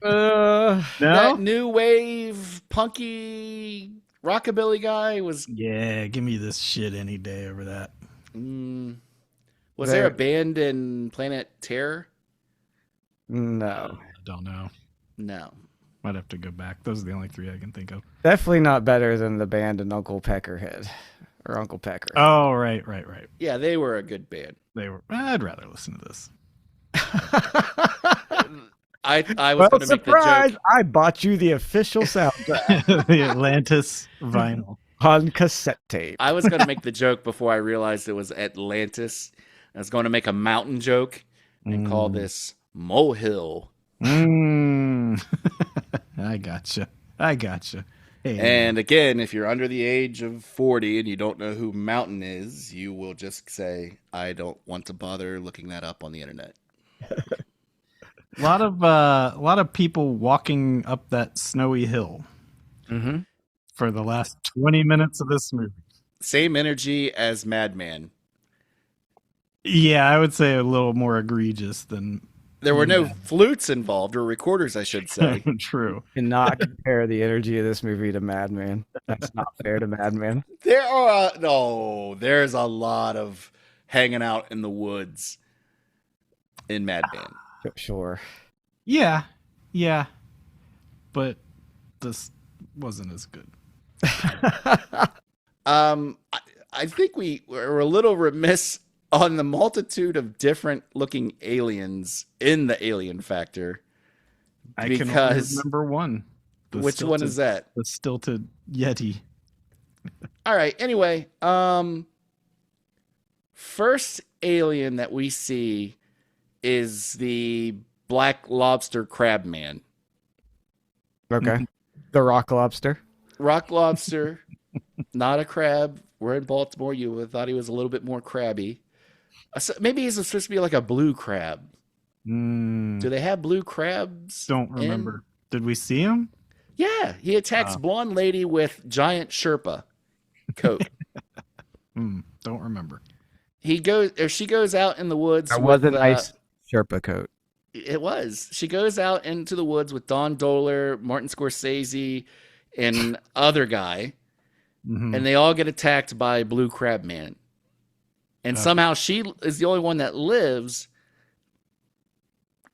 No? that new wave punky rockabilly guy was. Yeah, give me this shit any day over that. Was there a band in Planet Terror? No. I don't know. No. Might have to go back. Those are the only 3 I can think of. Definitely not better than the band in Uncle Peckerhead. Or Uncle Pecker. Oh, right. Yeah, they were a good band. They were. I'd rather listen to this. I was Well, going to make the surprise! joke. I bought you the official soundtrack The Atlantis vinyl. on cassette tape. I was going to make the joke before I realized it was Atlantis. I was going to make a mountain joke and call this Molehill. I gotcha. Hey, And again, if you're under the age of 40 and you don't know who Mountain is, you will just say, I don't want to bother looking that up on the internet. a lot of people walking up that snowy hill for the last 20 minutes of this movie. Same energy as Madman. Yeah, I would say a little more egregious than There were no flutes involved, or recorders, I should say. true. Cannot compare the energy of this movie to Madman. That's not fair to Madman. There's a lot of hanging out in the woods in Madman. Sure. Yeah, but this wasn't as good. I think we were a little remiss on the multitude of different looking aliens in the Alien Factor. I can only Because remember one. The which one is that? The stilted Yeti. All right. Anyway, first alien that we see is the Black Lobster Crab Man. Okay. The rock lobster. Rock lobster, not a crab. We're in Baltimore. You would have thought he was a little bit more crabby. Maybe he's supposed to be like a blue crab. Do they have blue crabs? Don't remember. Did we see him? Yeah, he attacks blonde lady with giant Sherpa coat. Don't remember. She goes out in the woods. That was a with, nice Sherpa coat. It was. She goes out into the woods with Don Dohler, Martin Scorsese, and other guy, and they all get attacked by Blue Crab Man. And somehow she is the only one that lives,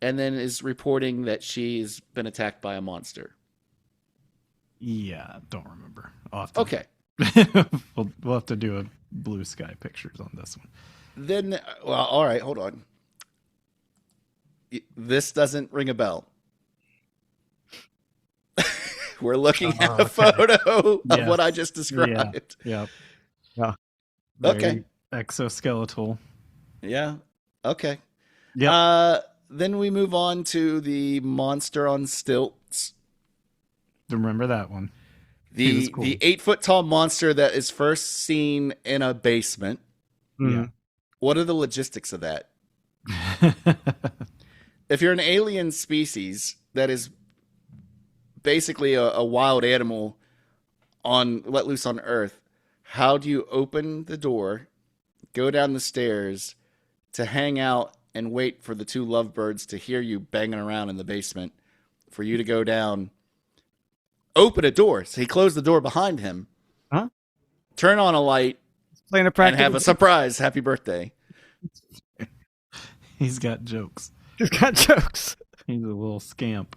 and then is reporting that she's been attacked by a monster. Yeah, don't remember. Okay. We'll have to do a blue sky pictures on this one. Then, well, all right, hold on. This doesn't ring a bell. We're looking at a photo of what I just described. Yeah. Yeah. Okay. Very exoskeletal. Yeah. Okay. Yeah. Then we move on to the monster on stilts. Remember that one. He was cool. The 8-foot tall monster that is first seen in a basement. Yeah. What are the logistics of that? If you're an alien species that is basically a wild animal let loose on Earth, how do you open the door, go down the stairs to hang out and wait for the two lovebirds to hear you banging around in the basement, for you to go down, open a door? So he closed the door behind him, turn on a light, Playing a and practical have a surprise happy birthday. He's got jokes. He's got jokes. He's a little scamp.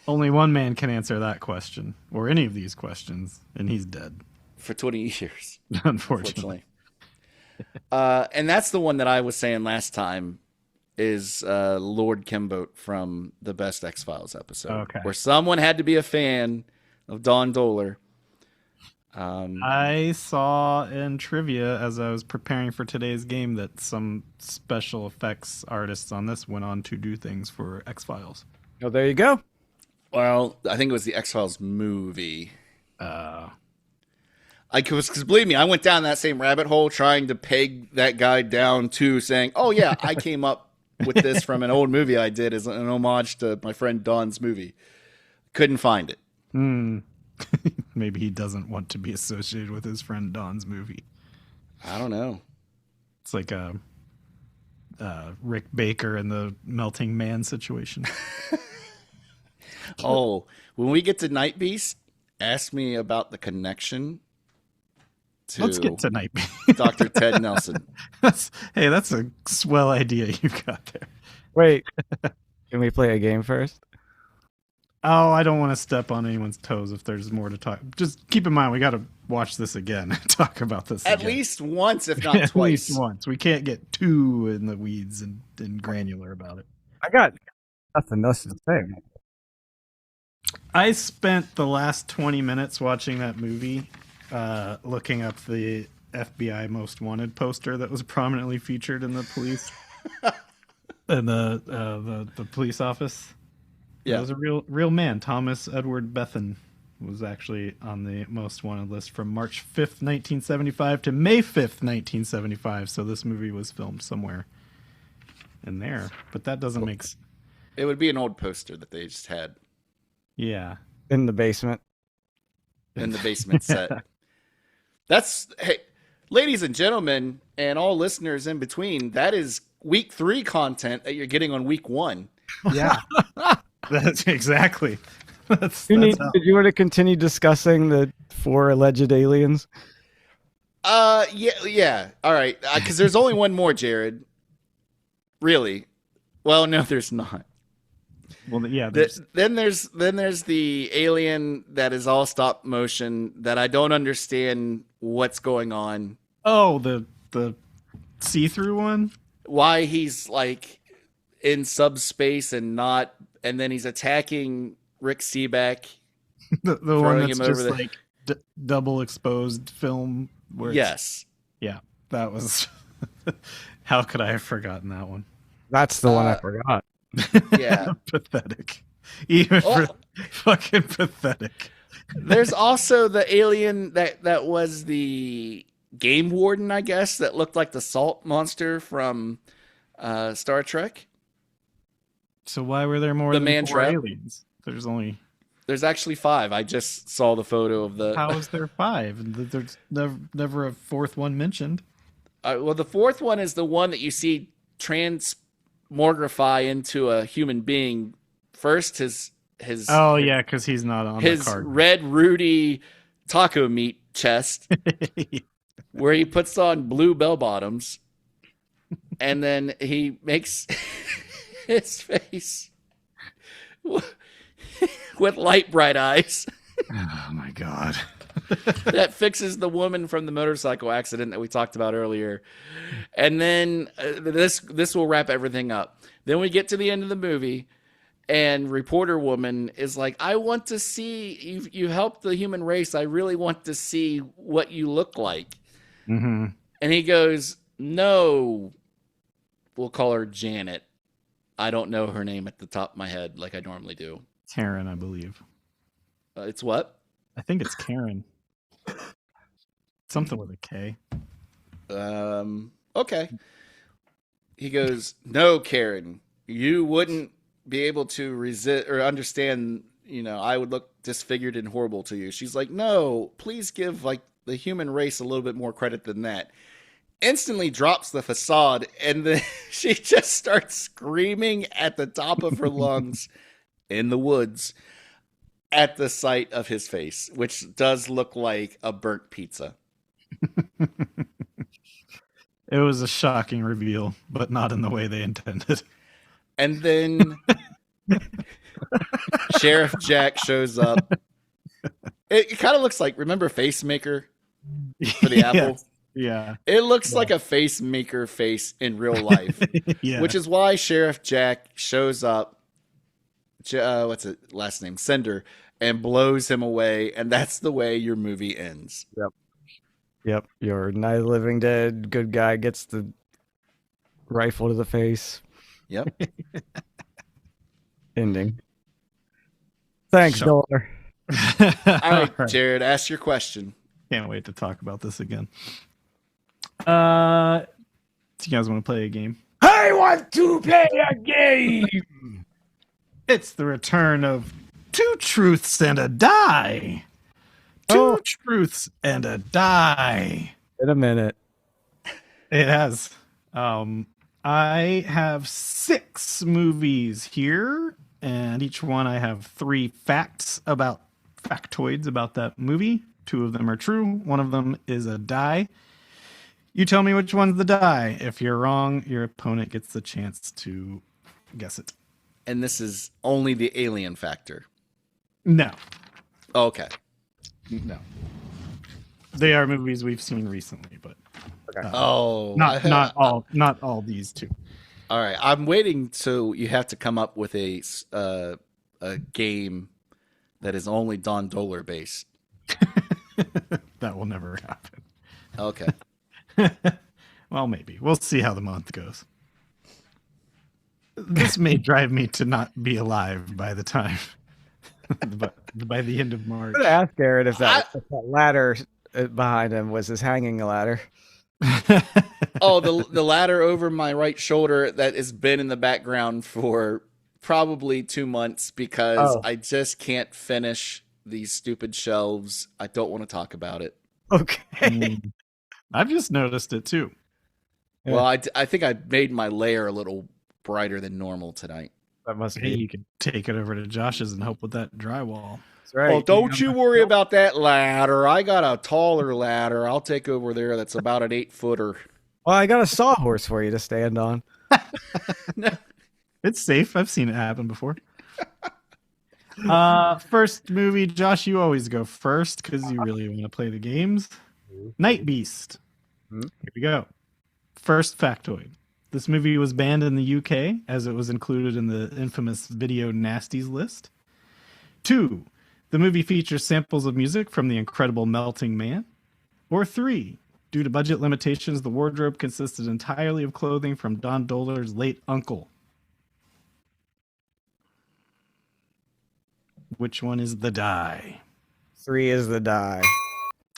Only one man can answer that question, or any of these questions, and he's dead. For 20 years. Unfortunately. And that's the one that I was saying last time is Lord Kimboat from the Best X-Files episode. Okay. Where someone had to be a fan of Don Dohler. I saw in trivia as I was preparing for today's game that some special effects artists on this went on to do things for X-Files. Oh, there you go. Well, I think it was the X-Files movie. Because believe me, I went down that same rabbit hole trying to peg that guy down to saying, oh yeah, I came up with this from an old movie I did as an homage to my friend Don's movie. Couldn't find it. Maybe he doesn't want to be associated with his friend Don's movie. I don't know. It's like a Rick Baker and the Melting Man situation. Oh, when we get to Nightbeast, ask me about the connection to Let's get to Nightbeast. Dr. Ted Nelson. That's a swell idea you got there. Wait, can we play a game first? Oh, I don't want to step on anyone's toes if there's more to talk. Just keep in mind, we got to watch this again and talk about this At again. least once, if not At twice. least once. We can't get too in the weeds and granular about it. I got nothing else to say. I spent the last 20 minutes watching that movie, looking up the FBI Most Wanted poster that was prominently featured in the police in the police office. Yeah. It was a real man. Thomas Edward Bethan was actually on the Most Wanted list from March 5th, 1975 to May 5th, 1975. So this movie was filmed somewhere in there. But that doesn't make sense. It would be an old poster that they just had Yeah. In the basement. in the basement set. Hey, ladies and gentlemen, and all listeners in between, that is week 3 content that you're getting on week 1. Yeah. That's exactly. Did Did you want to continue discussing the 4 alleged aliens? Yeah. All right. Because there's only one more, Jared. Really? Well, no, there's not. Well, yeah. Then there's the alien that is all stop motion that I don't understand what's going on. Oh, the see-through one? Why he's like in subspace and then he's attacking Rick Seaback. The one Throwing that's him over just the- like double exposed film. Where it's- Yes. Yeah, that was. How could I have forgotten that one? That's the one I forgot. Yeah. Pathetic. Even Oh. fucking pathetic. There's also the alien that was the game warden, I guess, that looked like the salt monster from Star Trek. So why were there more The than man 4 trap? aliens? There's actually 5. I just saw the photo of the. How is there 5? And there's never a 4th one mentioned. Well, the 4th one is the one that you see transmogrify into a human being. First, his Oh yeah, because he's not on his the card. red Rudy taco meat chest, where he puts on blue bell bottoms, and then he makes his face with light bright eyes. Oh my god. That fixes the woman from the motorcycle accident that we talked about earlier. And then this will wrap everything up. Then we get to the end of the movie, and reporter woman is like, I want to see, you helped the human race. I really want to see what you look like. Mm-hmm. And he goes, no, we'll call her Janet. I don't know her name at the top of my head like I normally do. Karen, I believe. It's what? I think it's Karen. Something with a K. Okay. He goes, "No, Karen, you wouldn't be able to resist or understand, I would look disfigured and horrible to you." She's like, "No, please give like the human race a little bit more credit than that." Instantly drops the facade, and then she just starts screaming at the top of her lungs in the woods at the sight of his face, which does look like a burnt pizza. It was a shocking reveal, but not in the way they intended. And then Sheriff Jack shows up. It kind of looks like, remember Face Maker for the Apple? Yes. Yeah. It looks like a face maker face in real life, Yeah. which is why Sheriff Jack shows up. What's his last name? Cinder, and blows him away, and that's the way your movie ends. Yep. Your Night of the Living Dead good guy gets the rifle to the face. Yep. Ending. Thanks, Sure. Dollar. All right, Jared, ask your question. Can't wait to talk about this again. Do you guys want to play a game? I want to play a game. It's the return of Two Truths and a Die. Two Truths and a Die. In a minute. It has. I have 6 movies here, and each one I have 3 factoids about that movie. 2 of them are true. One of them is a die. You tell me which one's the die. If you're wrong, your opponent gets the chance to guess it. And this is only the alien factor. No. Okay. No. They are movies we've seen recently, but not all these 2. All right. I'm waiting so you have to come up with a game that is only Don Dohler based. That will never happen. Okay. Well, maybe. We'll see how the month goes. This may drive me to not be alive by the time, but by the end of March. I'm gonna ask Aaron if that ladder behind him was his hanging ladder. Oh, the ladder over my right shoulder that has been in the background for probably 2 months because I just can't finish these stupid shelves. I don't want to talk about it. Okay. I've just noticed it too. Yeah. Well, I think I made my layer a little brighter than normal tonight. That must Hey, be. you could take it over to Josh's and help with that drywall. That's right. Oh, don't you worry about that ladder. I got a taller ladder. I'll take over there. That's about an 8-footer. Well, I got a sawhorse for you to stand on. It's safe. I've seen it happen before. First movie, Josh, you always go first because you really want to play the games. Nightbeast. Here we go. First factoid. This movie was banned in the UK as it was included in the infamous video nasties list. 2, the movie features samples of music from The Incredible Melting Man. Or 3, due to budget limitations, the wardrobe consisted entirely of clothing from Don Dohler's late uncle. Which one is the die? 3 is the die.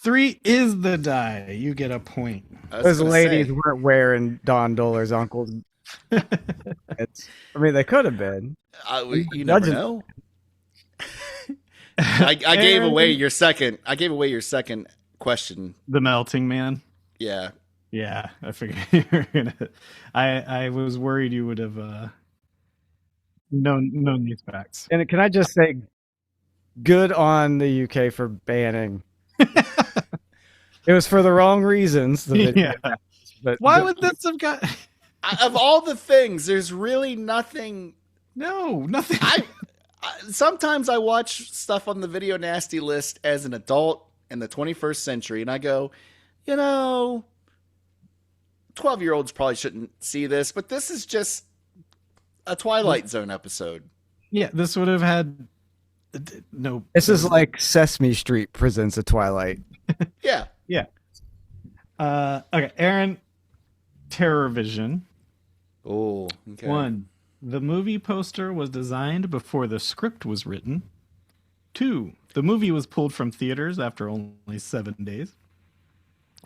3 is the die. You get a point. Those ladies weren't wearing Don Dohler's uncle's. They could have been. You never know. I gave away your second. I gave away your second question. The Melting Man. Yeah. Yeah, I figured you were gonna. I was worried you would have known these facts. And can I just say, good on the UK for banning. It was for the wrong reasons. Yeah. But Why would this have got? Of all the things, there's really nothing. No, nothing. Sometimes I watch stuff on the video nasty list as an adult in the 21st century, and I go, 12-year-olds probably shouldn't see this, but this is just a Twilight Zone episode. Yeah, this would have had no. This is like Sesame Street presents a Twilight. Yeah. Yeah. Okay, Aaron. Terror Vision Oh, okay. 1. The movie poster was designed before the script was written. 2. The movie was pulled from theaters after only 7 days.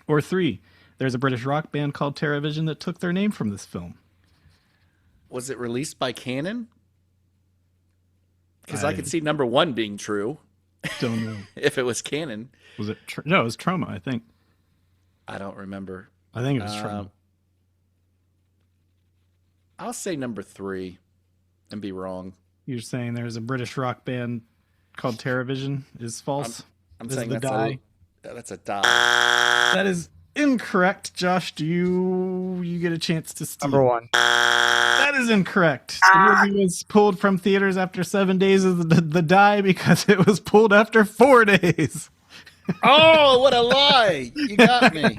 Or 3. There's a British rock band called TerraVision that took their name from this film. Was it released by Canon? Because I could see number 1 being true. Don't know. If it was Canon. Was it? No, it was Troma, I think. I don't remember. I think it was Troma. I'll say number 3 and be wrong. You're saying there's a British rock band called TerraVision is false? I'm This is saying the that's die. that's a die. That is incorrect. Josh, do you get a chance to steal? Number 1. That is incorrect. The movie was pulled from theaters after 7 days of the die because it was pulled after 4 days. Oh, what a lie! You got me.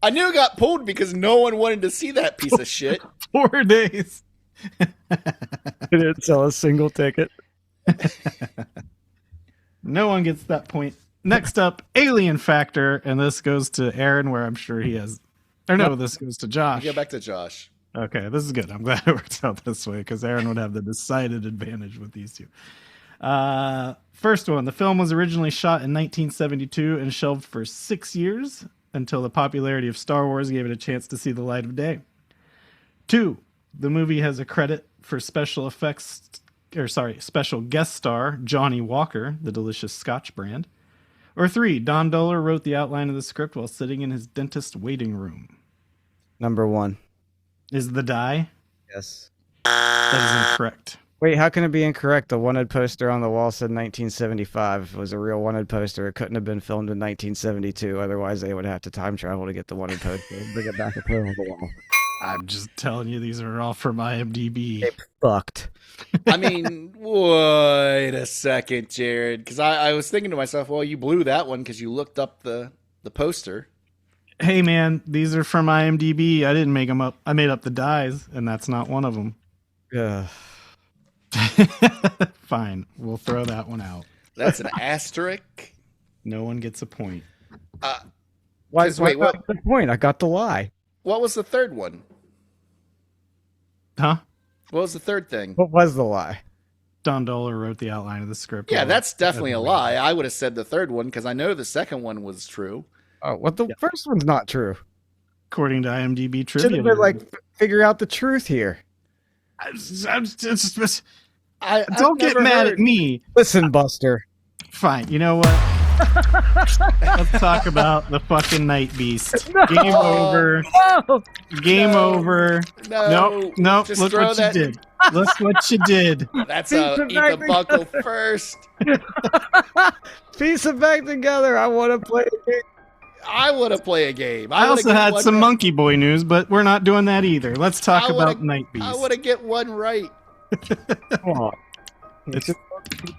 I knew it got pulled because no one wanted to see that piece of shit. 4 days. It didn't sell a single ticket. No one gets that point. Next up, Alien Factor, and this goes to Aaron, where I'm sure he has. Or no, this goes to Josh. Go back to Josh. Okay, this is good. I'm glad it works out this way because Aaron would have the decided advantage with these two. First one, the film was originally shot in 1972 and shelved for 6 years until the popularity of Star Wars gave it a chance to see the light of day. 2, the movie has a credit for special guest star Johnny Walker, the delicious Scotch brand. Or 3, Don Dohler wrote the outline of the script while sitting in his dentist waiting room. Number 1. Is the die? Yes. That is incorrect. Wait, how can it be incorrect? The wanted poster on the wall said 1975. If it was a real wanted poster, it couldn't have been filmed in 1972. Otherwise, they would have to time travel to get the wanted poster and bring it back and put it on the wall. I'm just telling you, these are all from IMDb. They fucked. I mean, wait a second, Jared. Because I was thinking to myself, well, you blew that one because you looked up the poster. Hey, man, these are from IMDb. I didn't make them up. I made up the dies, and that's not one of them. Ugh. Fine, we'll throw that one out. That's an asterisk. No one gets a point. Why? Wait, What's the point? I got the lie. What was the third one? Huh? What was the third thing? What was the lie? Don Dohler wrote the outline of the script. Yeah, that's definitely a lie. I would have said the third one because I know the second one was true. Oh, the first one's not true. According to IMDb Should trivia. have been like figure out the truth here. Don't get mad at me. Listen, Buster. Fine, you know what? Let's talk about the fucking Nightbeast. Game over. Oh, Game over. No, Nope. just Look throw what that- you did. Look what you did. That's Piece a of eat the back buckle first. piece it back together. I want to play a game. I want to play a game. I also had some Monkey Boy news, but we're not doing that either. Let's talk I wanna- about Nightbeast. I want to get one right. Come on.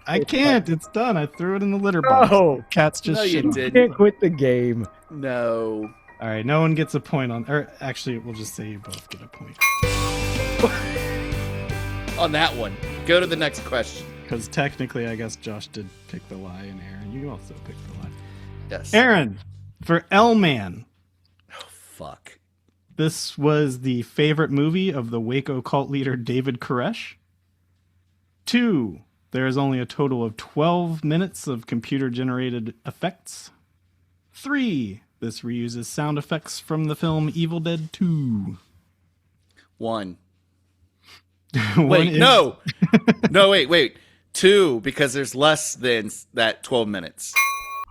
I can't. It's done. I threw it in the litter box. No. Cats just No, you shit on it. didn't. Can't quit the game. No. All right, no one gets a point on. Or actually, we'll just say you both get a point On that one. Go to the next question. because technically, I guess Josh did pick the lie, and Aaron, you also picked the lie. Yes. Aaron, for L-Man, Fuck. this was the favorite movie of the Waco cult leader David Koresh. 2, there is only a total of 12 minutes of computer-generated effects. 3, this reuses sound effects from the film Evil Dead 2. 1. One Wait, is- no. No, wait. 2, because there's less than that 12 minutes.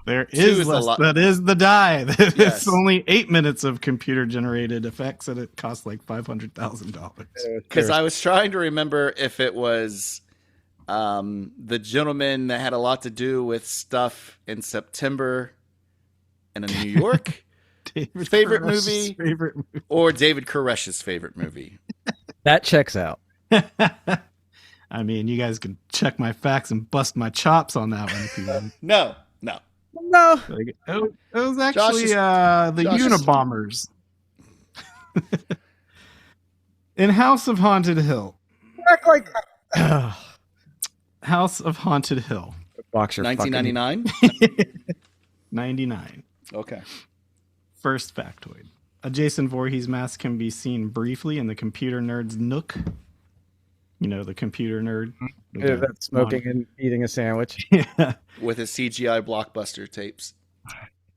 There 2 is is a less. lot. That is the die. Yes. It's only 8 minutes of computer-generated effects, and it costs like $500,000. Because I was trying to remember if it was the gentleman that had a lot to do with stuff in September in New York David favorite Koresh's movie? favorite movie. or David Koresh's favorite movie. That checks out. I mean, you guys can check my facts and bust my chops on that one if you want. No. No. Like, it was actually is- the Josh is- Unabombers. In House of Haunted Hill. Act like that. House of Haunted Hill. Boxer. 1999? 99. Okay. First factoid. A Jason Voorhees mask can be seen briefly in the computer nerd's nook. You know, the computer nerd. Yeah, that's smoking and eating a sandwich. Yeah. With his CGI blockbuster tapes.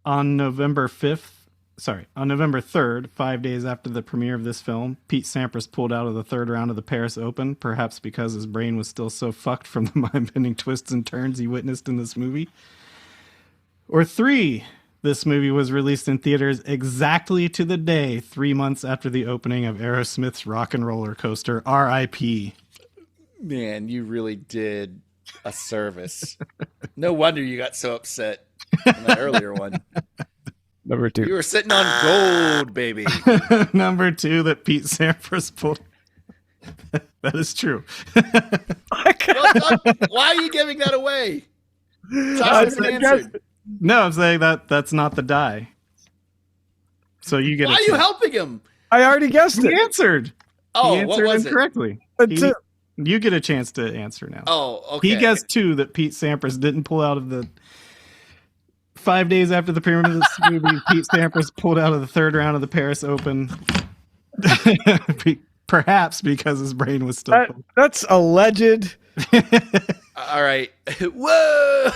On November 3rd, 5 days after the premiere of this film, Pete Sampras pulled out of the third round of the Paris Open, perhaps because his brain was still so fucked from the mind-bending twists and turns he witnessed in this movie. Or 3, this movie was released in theaters exactly to the day 3 months after the opening of Aerosmith's Rock and Roller Coaster, R.I.P. Man, you really did a service. No wonder you got so upset in that earlier one. Number 2. You were sitting on gold, baby. Number 2 that Pete Sampras pulled. That is true. Well, why are you giving that away? Josh hasn't answered. No, I'm saying that's not the die. So you get. Why are you helping him? I already guessed He it. Oh, answered. He what answered was it? incorrectly. It's You get a chance to answer now. Oh, okay. He guessed 2 that Pete Sampras didn't pull out of the 5 days after the premiere of this movie. Pete Sampras pulled out of the third round of the Paris Open, perhaps because his brain was still full. That's alleged. All right. Whoa.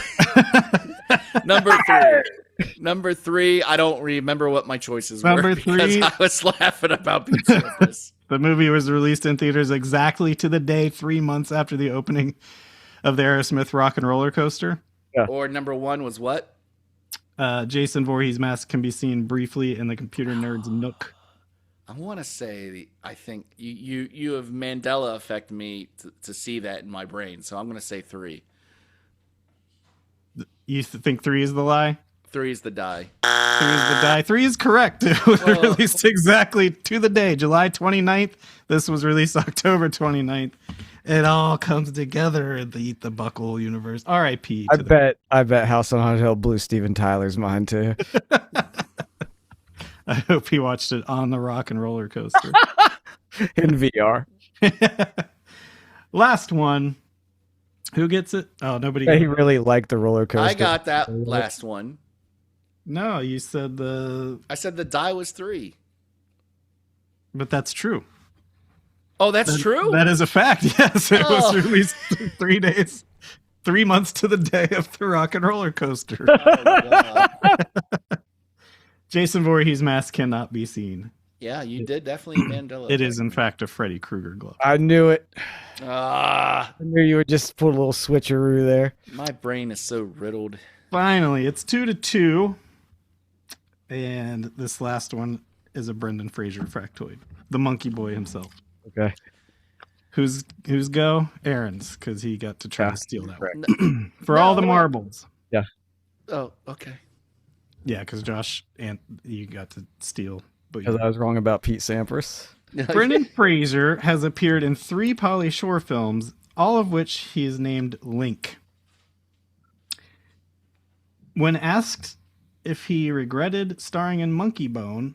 Number 3. I don't remember what my choices Number were 3. because I was laughing about Pete Sampras. The movie was released in theaters exactly to the day 3 months after the opening of the Aerosmith Rock and Roller Coaster. Or number 1 was what? Jason Voorhees' mask can be seen briefly in the computer nerd's nook. I want to say, I think you have Mandela affect me to see that in my brain. So I'm going to say 3. You think 3 is the lie? 3 is the die. 3 is the die. 3 is correct. It was released exactly to the day, July 29th. This was released October 29th. It all comes together in the Eat the Buckle universe. R.I.P. I bet House on Haunted Hill blew Steven Tyler's mind too. I hope he watched it on the Rock and Roller Coaster. In VR. Last one. Who gets it? Oh, nobody. Yeah, he really liked the roller coaster. I got that last one. No, you said I said the die was 3. But that's true. Oh, that's true? That is a fact. Yes, it was released 3 days, 3 months to the day of the Rock and Roller Coaster. Oh, God. Jason Voorhees' mask cannot be seen. Yeah, you did definitely Mandela. It is, in fact, a Freddy Krueger glove. I knew it. I knew you would just put a little switcheroo there. My brain is so riddled. Finally, it's 2-2. And this last one is a Brendan Fraser factoid. The monkey boy himself. Okay. Who's go? Aaron's, because he got to try to steal that correct. one. For all the marbles. Yeah. Oh, okay. Yeah, because Josh, and you got to steal. Because I was wrong about Pete Sampras. Brendan Fraser has appeared in 3 Pauly Shore films, all of which he is named Link. When asked if he regretted starring in Monkey Bone,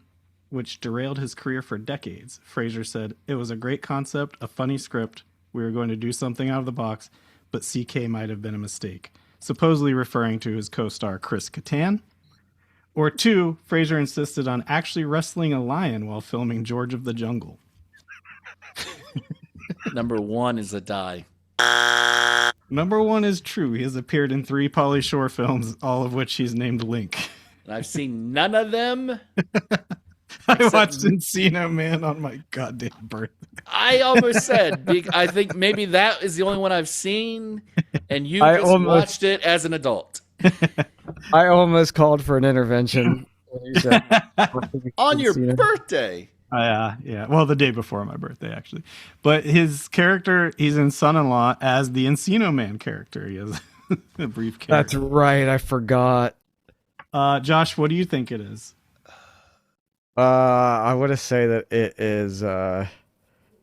which derailed his career for decades, Fraser said, "It was a great concept, a funny script. We were going to do something out of the box, but CK might have been a mistake," supposedly referring to his co-star Chris Kattan. Or 2, Fraser insisted on actually wrestling a lion while filming George of the Jungle. Number 1 is a die. Number 1 is true. He has appeared in 3 Pauly Shore films, all of which he's named Link. And I've seen none of them. I watched Encino Man on my goddamn birthday. I almost said, I think maybe that is the only one I've seen, and you I just watched it as an adult. I almost called for an intervention when you said On your birthday. Yeah. Well, the day before my birthday, actually. But his character, he's in Son-in-Law as the Encino Man character. He has a brief character. That's right. I forgot. Josh, what do you think it is? I would say that it is.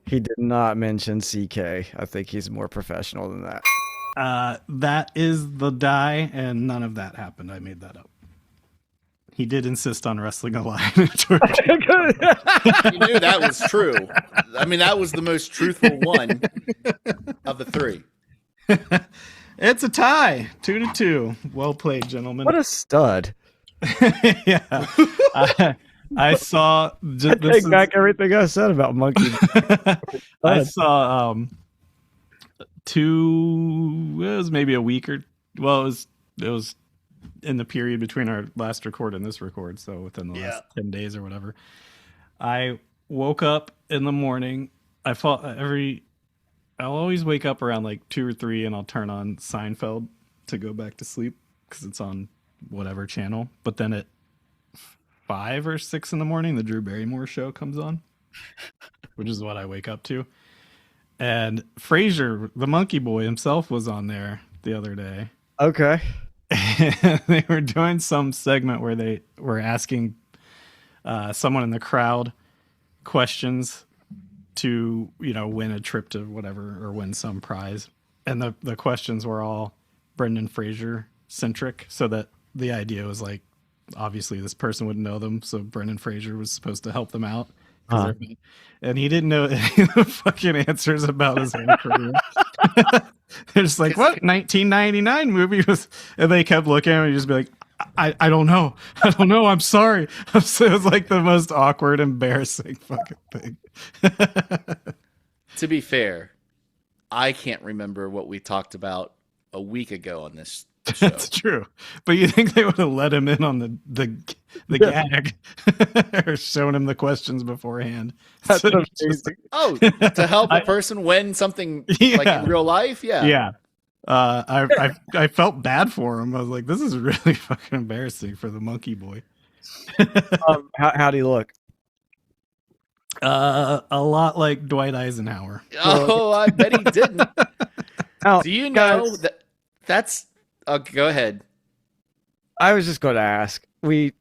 He did not mention CK. I think he's more professional than that. That is the die, and none of that happened. I made that up. He did insist on wrestling a lion. You knew that was true. I mean, that was the most truthful one of the 3. It's a tie, 2-2. Well played, gentlemen. What a stud! Yeah. I saw. I take back everything I said about monkey. I saw two. It was maybe a week or it was in the period between our last record and this record, so within the last 10 days or whatever. I woke up in the morning. I'll always wake up around like 2 or 3 and I'll turn on Seinfeld to go back to sleep because it's on whatever channel. But then at 5 or 6 in the morning, the Drew Barrymore show comes on, which is what I wake up to. And Frasier, the monkey boy himself, was on there the other day. Okay. And they were doing some segment where they were asking someone in the crowd questions to, win a trip to whatever or win some prize. And the questions were all Brendan Fraser centric, so that the idea was like, obviously this person wouldn't know them, so Brendan Fraser was supposed to help them out. And he didn't know any of the fucking answers about his own career. They're just like, what 1999 movie was? And they kept looking at him and he'd just be like, I don't know. I'm sorry. So it was like the most awkward, embarrassing fucking thing. To be fair, I can't remember what we talked about a week ago on this show. That's true. But you think they would have let him in on the gag or shown him the questions beforehand? That's So amazing. just- To help a person win something like in real life? Yeah. Yeah. I felt bad for him. I was like, this is really fucking embarrassing for the monkey boy. How do you look? A lot like Dwight Eisenhower. Oh, I bet he didn't. Now, Do you know guys, that's... go ahead. I was just going to ask. We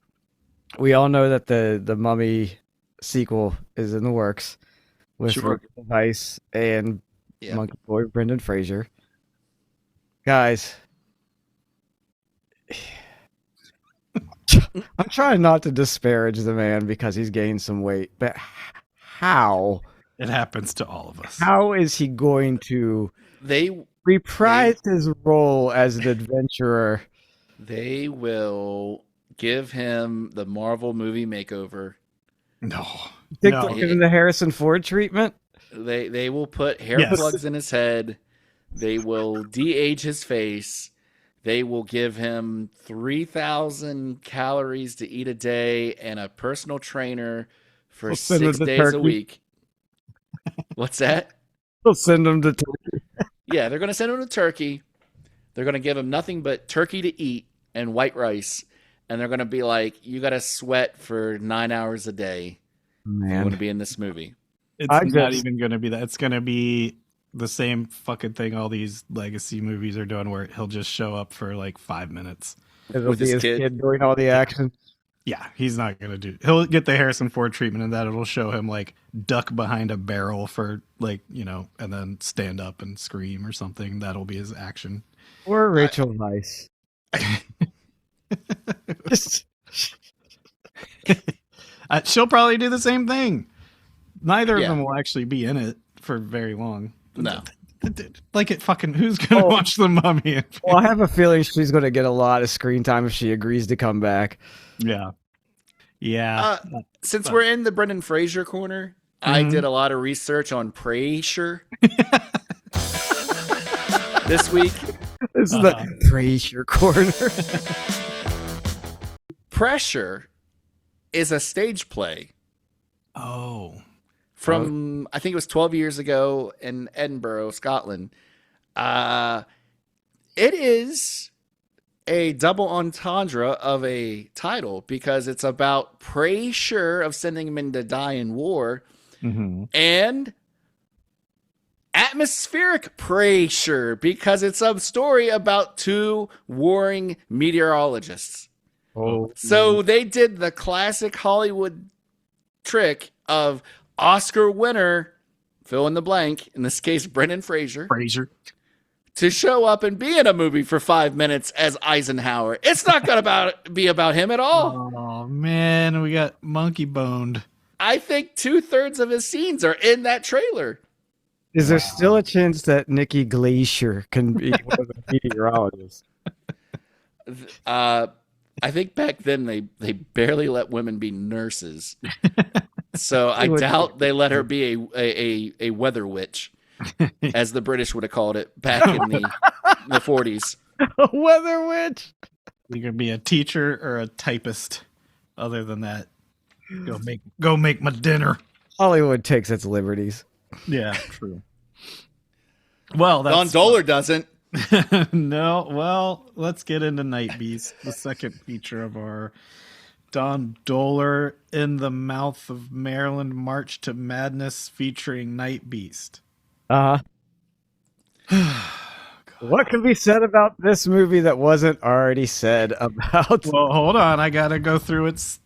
all know that the Mummy sequel is in the works with Sure. Vice and Yeah. Monkey Boy Brendan Fraser. Guys, I'm trying not to disparage the man because he's gained some weight, but how It happens to all of us. how is he going to They reprise his role as an adventurer? They will give him the Marvel movie makeover. No. Think No. they'll give him the Harrison Ford treatment? They will put hair Yes. plugs in his head. They will de-age his face. They will give him 3,000 calories to eat a day and a personal trainer for We'll send him 6 to days Turkey. a week. What's that? They'll send him to Turkey. Yeah, they're going to send him to Turkey. They're going to give him nothing but turkey to eat and white rice. And they're going to be like, you got to sweat for 9 hours a day. You want to Man, be in this movie. It's I not just- even going to be that. It's going to be the same fucking thing all these legacy movies are doing, where he'll just show up for like 5 minutes. it'll With be his his kid. kid doing all the action. Yeah, he's not going to do. He'll get the Harrison Ford treatment, and that it'll show him like duck behind a barrel for like, and then stand up and scream or something. That'll be his action. Or Rachel Weisz. Just- She'll probably do the same thing. Neither Yeah. of them will actually be in it for very long. No. Like it fucking. Who's gonna Oh. watch the Mummy? Well, I have a feeling she's going to get a lot of screen time if she agrees to come back. Yeah. Yeah. Since we're in the Brendan Fraser corner, I Mhm. did a lot of research on Frasier this week. This is the Frasier corner. Pressure is a stage play Oh. from I think it was 12 years ago in Edinburgh, Scotland. It is a double entendre of a title because it's about pressure of sending men to die in war Mm-hmm. and atmospheric pressure because it's a story about two warring meteorologists. Oh, So they did the classic Hollywood trick of Oscar winner, fill in the blank, in this case, Brendan Fraser, Frasier. to show up and be in a movie for 5 minutes as Eisenhower. It's not going to be about him at all. Oh man, we got monkey boned. I think 2/3 of his scenes are in that trailer. is there still a chance that Nikki Glacier can be one of the meteorologists? I think back then they barely let women be nurses. So I doubt they let her be a weather witch, as the British would have called it back in the 40s. A weather witch. You could be a teacher or a typist. Other than that, go make my dinner. Hollywood takes its liberties. Yeah, true. Well, Don Dohler doesn't. No, well, let's get into Nightbeast, the second feature of our Don Dohler in the Mouth of Maryland March to Madness featuring Nightbeast. What can be said about this movie that wasn't already said about? Well, hold on, I gotta go through its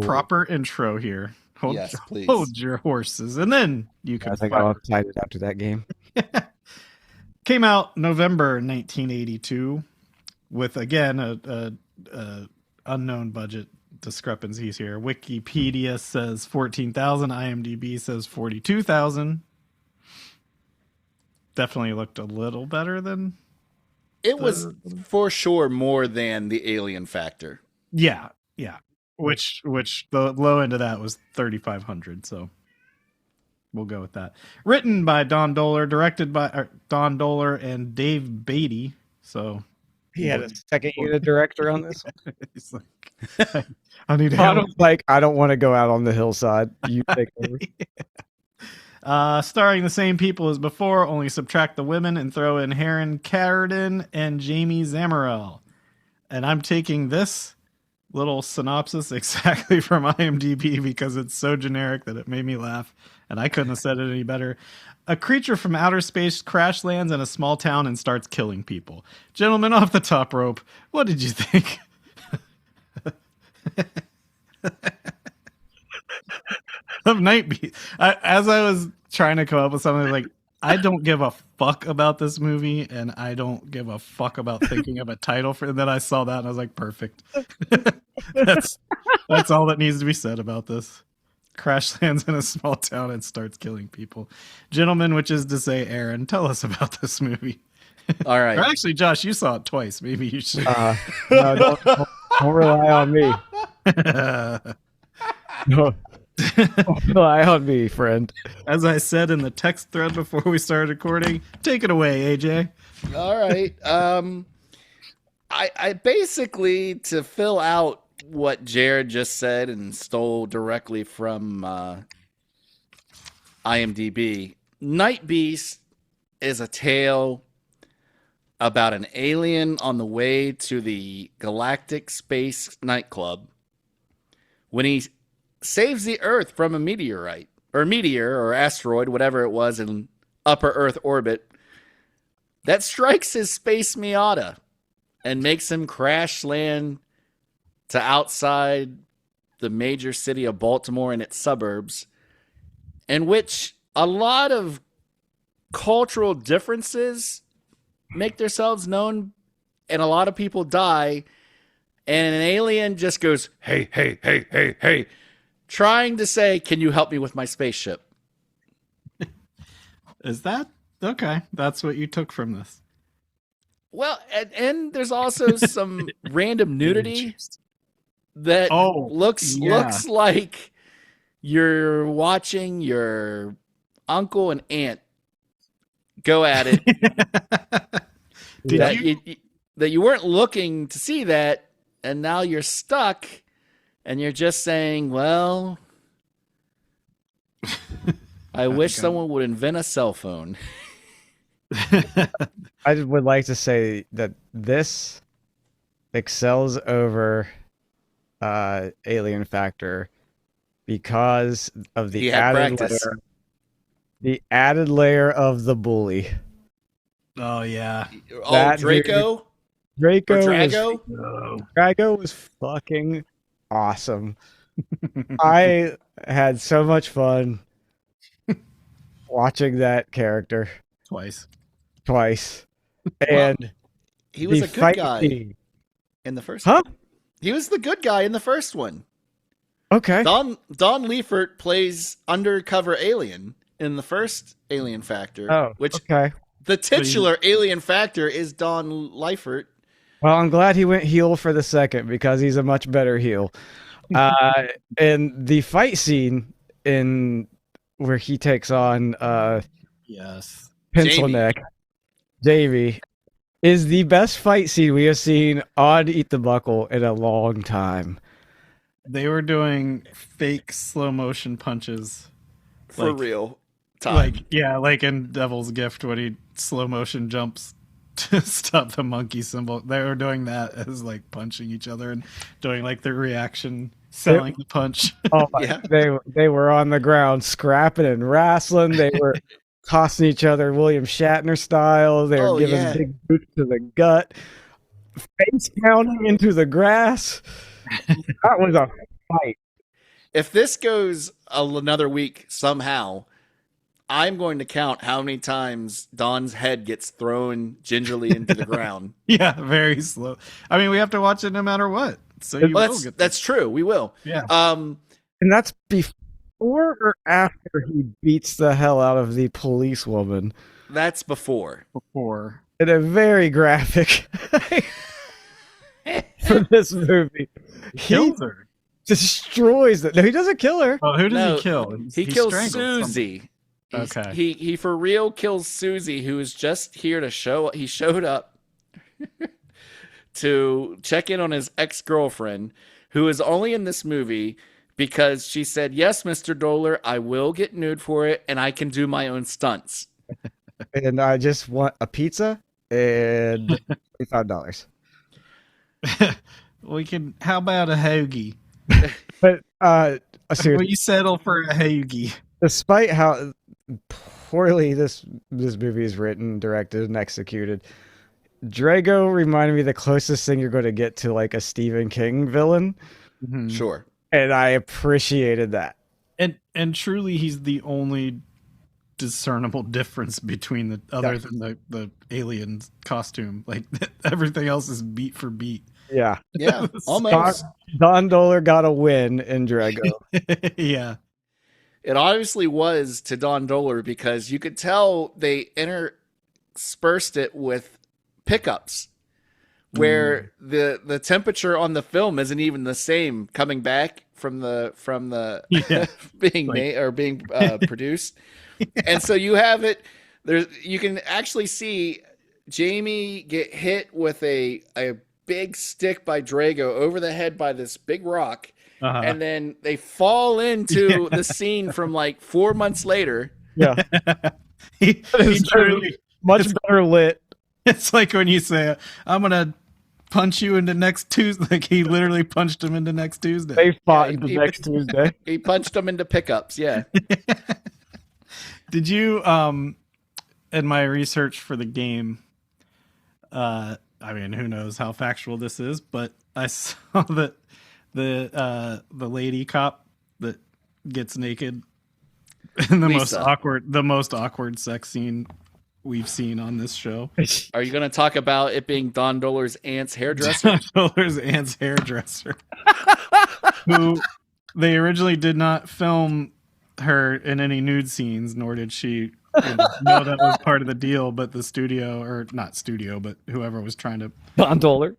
proper intro here. Yes, please. Hold your horses, and then you can. I think I'm excited after that game. Came out November 1982, with again a unknown budget discrepancies here. Wikipedia says 14,000, IMDb says 42,000. Definitely looked a little better than it was for sure more than the alien factor. Yeah. Which the low end of that was 3,500. So we'll go with that. Written by Don Dohler, directed by Don Dohler and Dave Beatty. So He had a second unit director on this. he's like, I need help. I don't want to go out on the hillside. You take over. Starring the same people as before, only subtract the women and throw in Heron Carradine and Jamie Zamarel. And I'm taking this little synopsis exactly from IMDb because it's so generic that it made me laugh, and I couldn't have said it any better. A creature from outer space crash lands in a small town and starts killing people. Gentlemen off the top rope, what did you think? Of Nightbeast. As I was trying to come up with something like, I don't give a fuck about this movie, and I don't give a fuck about thinking of a title for it. And then I saw that and I was like, perfect. That's all that needs to be said about this. Crash lands in a small town and starts killing people. Gentlemen, which is to say, Aaron, tell us about this movie. All right. Or actually, Josh, you saw it twice. Maybe you should. No, don't rely on me. No. Don't rely on me, friend. As I said in the text thread before we started recording, take it away, AJ. All right. I basically, to fill out what Jared just said and stole directly from IMDb, Nightbeast is a tale about an alien on the way to the Galactic Space nightclub when he saves the Earth from a meteor or asteroid, whatever it was, in upper Earth orbit that strikes his space Miata and makes him crash land to outside the major city of Baltimore and its suburbs, in which a lot of cultural differences make themselves known and a lot of people die, and an alien just goes, hey, hey, hey, hey, hey, trying to say, can you help me with my spaceship? Is that okay? That's what you took from this. Well, and there's also some random nudity that looks like you're watching your uncle and aunt go at it. That you weren't looking to see that, and now you're stuck, and you're just saying, well, I wish someone would invent a cell phone. I would like to say that this excels over Alien Factor because of the added layer of the bully. Oh yeah. Draco? Drago was fucking awesome. I had so much fun watching that character twice. And he was a good guy in the first one. He was the good guy in the first one. Okay. Don Leifert plays undercover alien in the first Alien Factor. The titular Alien Factor is Don Leifert, Well, I'm glad he went heel for the second because he's a much better heel. And the fight scene in where he takes on Yes. Pencil Neck, Jamie, is the best fight scene we have seen on Eat the Buckle in a long time. They were doing fake slow motion punches. For real time. Like in Devil's Gift when he slow motion jumps to stop the monkey symbol. They were doing that as like punching each other and doing like the reaction, selling the punch. Oh my, they were on the ground scrapping and wrestling. They were tossing each other William Shatner style. They were giving big boots to the gut, face pounding into the grass. That was a fight. If this goes another week somehow, I'm going to count how many times Don's head gets thrown gingerly into the ground. Yeah, very slow. I mean, we have to watch it no matter what. So that's true. We will. Yeah. And that's before or after he beats the hell out of the police woman. That's before. In a very graphic for this movie. He kills her. Destroys it. No, he doesn't kill her. Oh, who does he kill? He kills Susie. Okay. He for real kills Susie, who is just here to show. He showed up to check in on his ex-girlfriend, who is only in this movie because she said, "Yes, Mr. Dohler, I will get nude for it, and I can do my own stunts." And I just want a pizza and $25. We can. How about a hoagie? But seriously, will you settle for a hoagie? Despite how poorly this movie is written, directed, and executed, Drago reminded me the closest thing you're going to get to like a Stephen King villain. Mm-hmm. Sure. And I appreciated that. And truly, he's the only discernible difference between than the alien costume. Like everything else is beat for beat. Yeah. Yeah. Almost. Don Dohler got a win in Drago. Yeah. It obviously was to Don Dohler because you could tell they interspersed it with pickups where the temperature on the film isn't even the same coming back from the being made or being produced. And so you have it there. You can actually see Jamie get hit with a big stick by Drago over the head by this big rock. Uh-huh. And then they fall into the scene from like 4 months later. Yeah. he truly much better lit. It's like when you say, "I'm going to punch you into next Tuesday." Like he literally punched him into next Tuesday. They fought into next Tuesday. He punched him into pickups. Yeah. Did you, in my research for the game, I mean, who knows how factual this is, but I saw that the lady cop that gets naked in the most awkward sex scene we've seen on this show. Are you going to talk about it being Don Dohler's aunt's hairdresser? Don Dohler's aunt's hairdresser, who they originally did not film her in any nude scenes, nor did she know that was part of the deal. But the studio, or not studio, but whoever was trying to Don Dohler,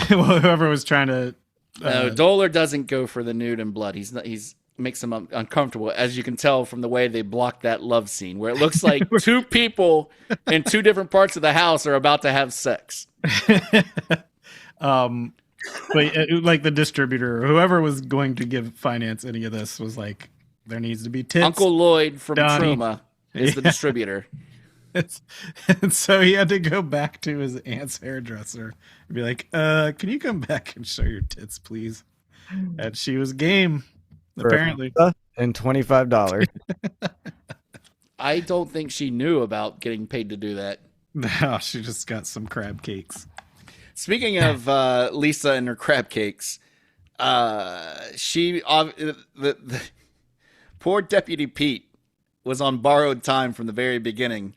well, whoever was trying to. No, Dohler doesn't go for the nude and blood. He's makes him uncomfortable, as you can tell from the way they blocked that love scene, where it looks like two people in two different parts of the house are about to have sex. But like the distributor, or whoever was going to finance any of this, was like, there needs to be tits. Uncle Lloyd from Donnie. Truma is the distributor. And so he had to go back to his aunt's hairdresser and be like, "Can you come back and show your tits, please?" And she was game, apparently. And $25. I don't think she knew about getting paid to do that. No, she just got some crab cakes. Speaking of Lisa and her crab cakes, the poor Deputy Pete was on borrowed time from the very beginning.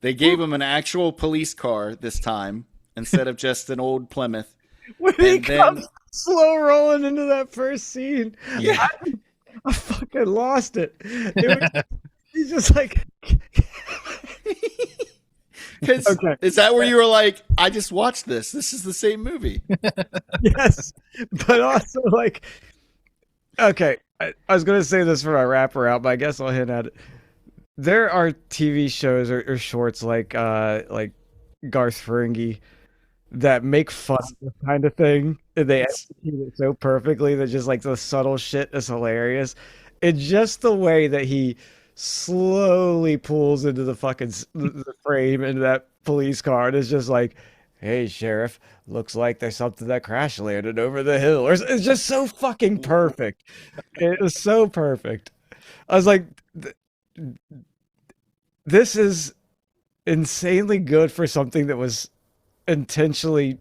They gave him an actual police car this time instead of just an old Plymouth. When he comes slow rolling into that first scene, yeah, I fucking lost it. He's just like, Because Okay. is that where you were like, I just watched this. This is the same movie. Yes, but also like, okay, I was gonna say this for my wrapper out, but I guess I'll hint at it. There are TV shows or shorts like Garth Ferengi that make fun of this kind of thing, and they execute it so perfectly that just like the subtle shit is hilarious. It's just the way that he slowly pulls into the the frame into that police car, and it's just like, "Hey, sheriff, looks like there's something that crash landed over the hill." Or it's just so fucking perfect. It was so perfect. I was like, "This is insanely good for something that was unintentionally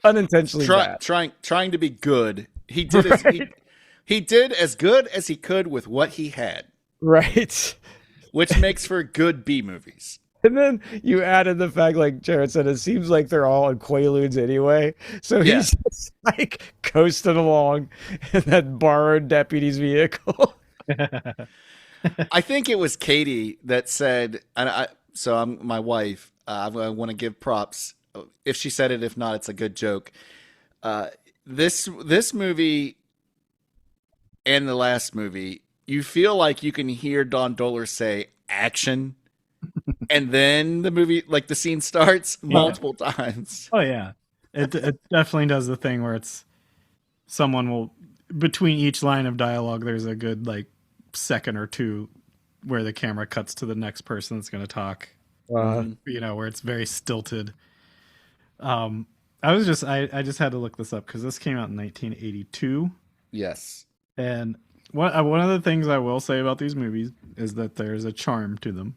bad." Trying to be good. He did he did as good as he could with what he had, Right. which makes for good B movies. And then you added the fact, like Jared said, it seems like they're all on Quaaludes anyway. So Yeah. he's just like coasting along in that borrowed deputy's vehicle. I think it was Katie that said, I'm my wife. I want to give props if she said it. If not, it's a good joke. This movie and the last movie, you feel like you can hear Don Dohler say action, and then the movie, like the scene starts multiple times. Oh yeah, it definitely does the thing where it's someone will between each line of dialogue. There's a good like second or two where the camera cuts to the next person that's going to talk. Where it's very stilted. I just had to look this up because this came out in 1982. Yes. And one of the things I will say about these movies is that there's a charm to them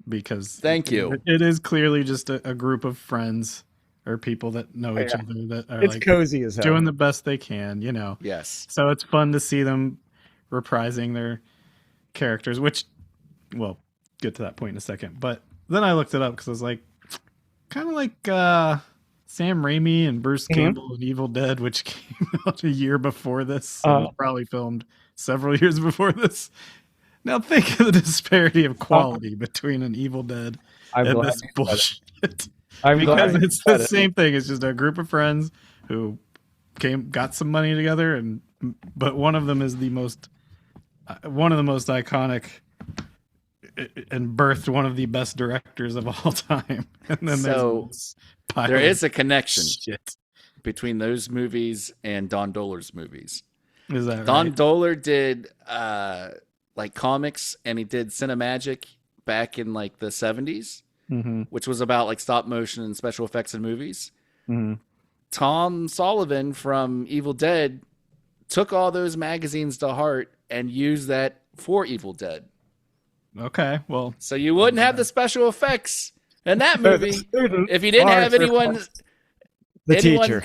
because Thank you. It is clearly just a group of friends or people that know each other that are It's like cozy as hell. doing the best they can, Yes. So it's fun to see them reprising their characters, which we'll get to that point in a second. But then I looked it up because I was like, kind of like Sam Raimi and Bruce Campbell and Evil Dead, which came out a year before this. So it was probably filmed several years before this. Now think of the disparity of quality between an Evil Dead and this bullshit. Because it's the same thing. It's just a group of friends who got some money together, but one of them is one of the most iconic and birthed one of the best directors of all time. And then there is a connection shit between those movies and Don Dohler's movies. Is that Don right? Dohler did like comics, and he did Cinemagic back in like the 70s, which was about like stop motion and special effects in movies. Tom Sullivan from Evil Dead took all those magazines to heart and used that for Evil Dead. Okay, well, so you wouldn't have the special effects in that movie if you didn't have anyone teacher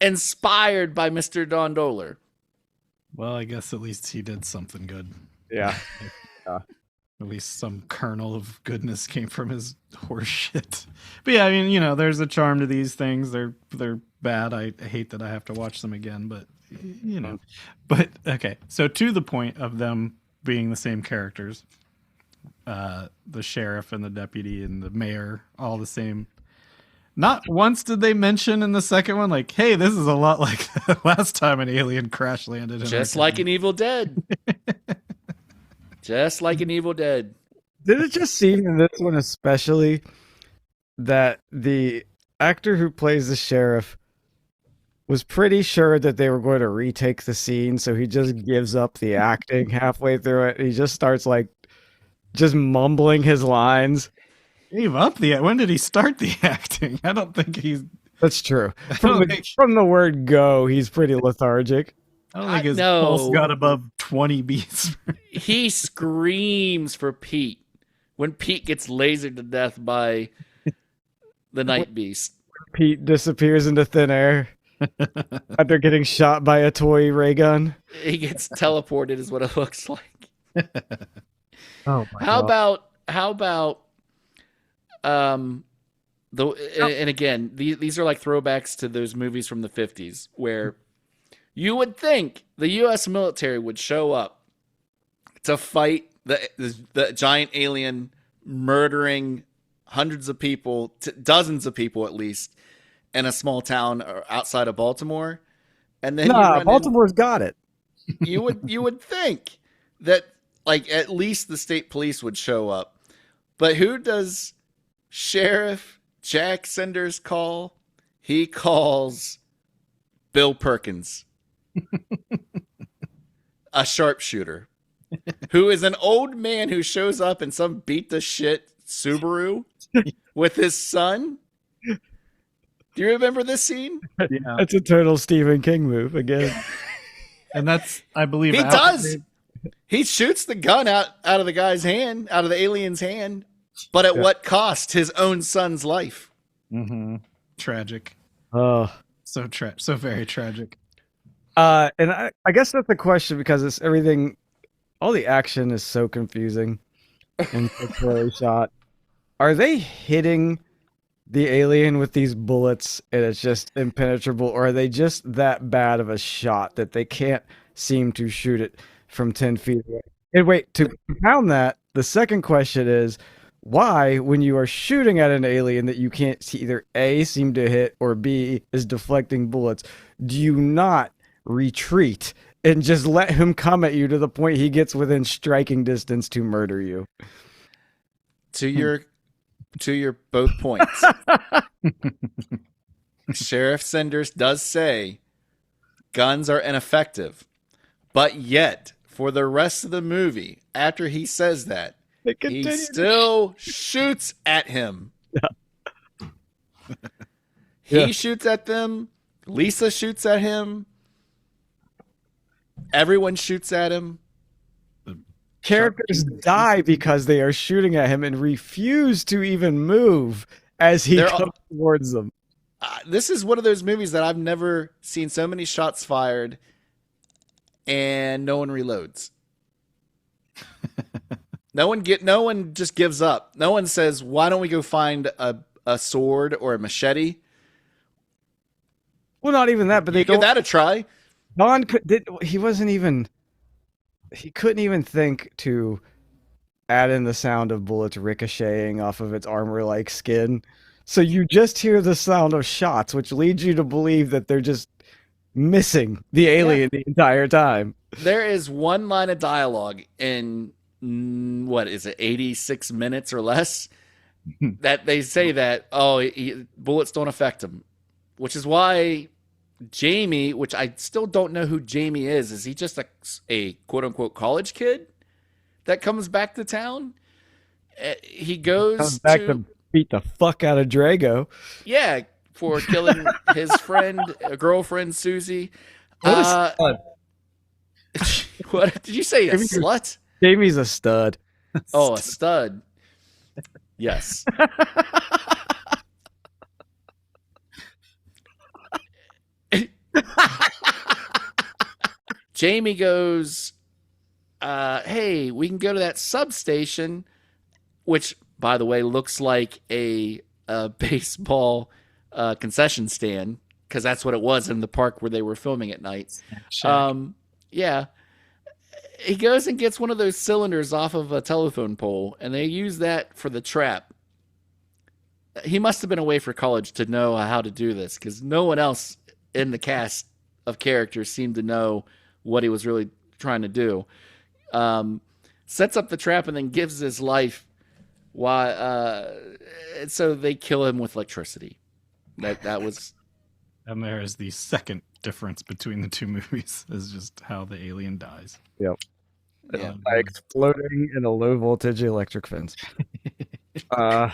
inspired by Mr. Don Dohler. Well, I guess at least he did something good. Yeah. At least some kernel of goodness came from his horse shit. But yeah, I mean, there's a charm to these things. They're bad. I hate that I have to watch them again, but But okay, so to the point of them being the same characters, the sheriff and the deputy and the mayor, all the same. Not once did they mention in the second one, like, hey, this is a lot like the last time an alien crash landed. Just like an Evil Dead. Just like an Evil Dead. Did it just seem in this one especially that the actor who plays the sheriff was pretty sure that they were going to retake the scene, so he just gives up the acting halfway through it. He just starts like just mumbling his lines. Gave up when did he start the acting? I don't think he's. That's true. From the word go, he's pretty lethargic. I don't think his pulse got above 20 beats. He screams for Pete when Pete gets lasered to death by the Nightbeast. Pete disappears into thin air after getting shot by a toy ray gun. He gets teleported is what it looks like. Oh my How God. about and again, these are like throwbacks to those movies from the 50s where you would think the U.S. military would show up to fight the giant alien murdering hundreds of people, dozens of people at least, in a small town or outside of Baltimore, and then you run Baltimore's got it. you would think that like at least the state police would show up, but who does Sheriff Jack Senders call? He calls Bill Perkins, a sharpshooter, who is an old man who shows up in some beat the shit Subaru with his son. Do you remember this scene? Yeah. It's a total Stephen King move again. And that's, I believe, He does. He shoots the gun out of the guy's hand, out of the alien's hand, but at what cost? His own son's life. Mm-hmm. Tragic. Oh. So very tragic. And I guess that's the question, because it's everything, all the action is so confusing and so poorly shot. Are they hitting the alien with these bullets and it's just impenetrable, or are they just that bad of a shot that they can't seem to shoot it from 10 feet away? And wait, to compound that, the second question is, why, when you are shooting at an alien that you can't see, either A, seem to hit, or B, is deflecting bullets, do you not retreat and just let him come at you to the point he gets within striking distance to murder you? To your both points. Sheriff Senders does say guns are ineffective, but yet for the rest of the movie, after he says that, he still shoots at him. Yeah. He shoots at them. Lisa shoots at him. Everyone shoots at him. Characters die because they are shooting at him and refuse to even move as he comes towards them. This is one of those movies that I've never seen so many shots fired and no one reloads. No one just gives up. No one says, "Why don't we go find a sword or a machete?" Well, not even that, but they give that a try. He couldn't even think to add in the sound of bullets ricocheting off of its armor-like skin. So you just hear the sound of shots, which leads you to believe that they're just missing the alien the entire time. There is one line of dialogue in, what is it, 86 minutes or less, that they say that, bullets don't affect him. Which is why Jamie, which I still don't know who Jamie is he just a quote-unquote college kid that comes back to town? He comes back to beat the fuck out of Drago. Yeah, for killing his girlfriend, Susie. What did you say, a slut? Jamie's a stud. Oh, a stud. Yes. Jamie goes, hey, we can go to that substation, which, by the way, looks like a baseball concession stand, because that's what it was in the park where they were filming at night. Yeah. He goes and gets one of those cylinders off of a telephone pole, and they use that for the trap. He must have been away for college to know how to do this, because no one else in the cast of characters seemed to know what he was really trying to do. Sets up the trap and then gives his life. So they kill him with electricity. That was. And there is the second difference between the two movies, is just how the alien dies. Yep. Yeah. By exploding in a low voltage electric fence. All